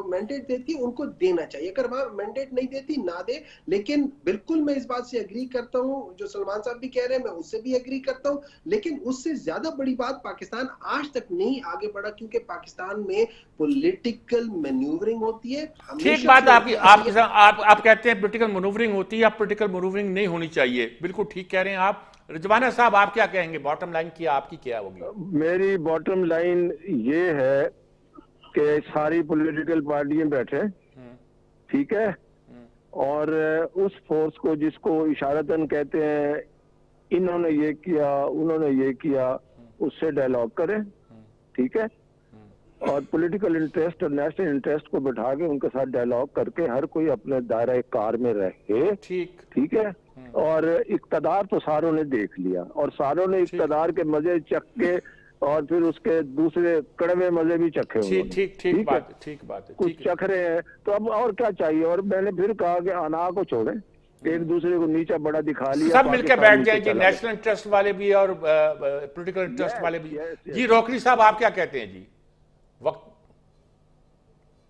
मैंडेट देती है, उनको देना चाहिए। अगर अवाम मैंडेट नहीं देती, ना दे। लेकिन बिल्कुल मैं इस बात से एग्री करता हूँ, जो सलमान साहब भी कह रहे हैं, मैं उससे भी एग्री करता हूँ। लेकिन उससे ज्यादा बड़ी बात, पाकिस्तान आज तक नहीं आगे बढ़ा क्योंकि पाकिस्तान में पॉलिटिकल मैन्यूवरिंग होती है। ठीक बात आपकी, आप कहते हैं पॉलिटिकल मैन्यूवरिंग होती है या पॉलिटिकल मैन्यूवरिंग नहीं होनी चाहिए, बिल्कुल ठीक कह रहे हैं आप। रिजवाना साहब, आप क्या कहेंगे? बॉटम लाइन की आपकी क्या होगी? मेरी बॉटम लाइन ये है कि सारी पॉलिटिकल पार्टियां बैठे, ठीक है, और उस फोर्स को जिसको इशारतन कहते हैं इन्होंने ये किया उन्होंने ये किया, उससे डायलॉग करें, ठीक है, और पॉलिटिकल इंटरेस्ट और नेशनल इंटरेस्ट को बैठा के उनके साथ डायलॉग करके हर कोई अपने दायरा कार में रहे। ठीक है। और इक़्तिदार तो सारों ने देख लिया और सारों ने इक़्तिदार के मजे चख के और फिर उसके दूसरे कड़वे मजे भी चखे हुए। ठीक बात है। कुछ चख रहे हैं तो अब और क्या चाहिए। और मैंने फिर कहा कि अना को छोड़ें, एक दूसरे को नीचा बड़ा दिखा लिया, सब मिलकर बैठ जाए जी, नेशनल इंटरेस्ट वाले भी और पॉलिटिकल इंटरेस्ट वाले भी। जी रोकनी साहब, आप क्या कहते हैं जी? वक्त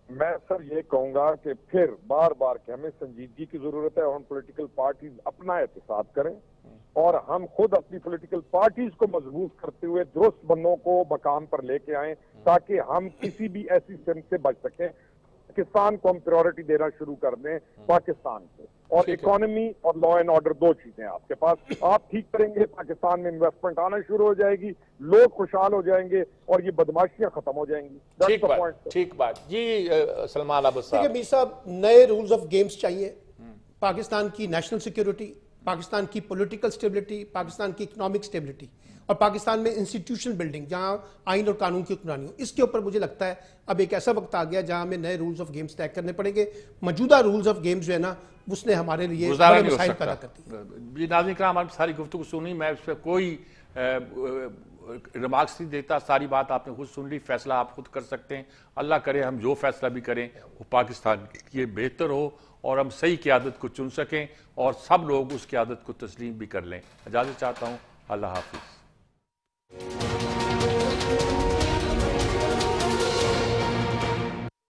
मैं सर ये कहूंगा कि फिर बार बार कि हमें संजीदगी की जरूरत है और हम पॉलिटिकल पार्टीज अपना एहतिसाब करें और हम खुद अपनी पॉलिटिकल पार्टीज को मजबूत करते हुए दुरुस्त बंदों को मकाम पर लेके आए ताकि हम किसी भी ऐसी सिमत से बच सकें। पाकिस्तान को हम प्रायोरिटी देना शुरू कर दें पाकिस्तान को, और इकोनॉमी और लॉ एंड ऑर्डर दो चीजें आपके पास, आप ठीक करेंगे पाकिस्तान में इन्वेस्टमेंट आना शुरू हो जाएगी, लोग खुशहाल हो जाएंगे और ये बदमाशियां खत्म हो जाएंगी। ठीक बात जी। सलमान अब्बास साहब, मीर साहब, नए रूल्स ऑफ गेम्स चाहिए। पाकिस्तान की नेशनल सिक्योरिटी, पाकिस्तान की पॉलिटिकल स्टेबिलिटी, पाकिस्तान की इकोनॉमिक स्टेबिलिटी और पाकिस्तान में इंस्टीट्यूशन बिल्डिंग जहां आइन और कानून की हुक्मरानी हो, इसके ऊपर मुझे लगता है अब एक ऐसा वक्त आ गया जहां हमें नए रूल्स ऑफ गेम्स तय करने पड़ेंगे। मौजूदा रूल्स ऑफ गेम्स जो है ना उसने हमारे लिए बड़े मसाइल पैदा करती है। जी नाज़रीन कराम, हमारी सारी गुफ्तगू सुनी, मैं इस पर कोई रिमार्क्स नहीं देता, सारी बात आपने खुद सुन ली, फैसला आप खुद कर सकते हैं। अल्लाह करे हम जो फैसला भी करें वो पाकिस्तान के लिए बेहतर हो और हम सही क़यादत को चुन सकें और सब लोग उस क़यादत को तस्लीम भी कर लें। इजाज़त चाहता हूँ, अल्लाह हाफिज़।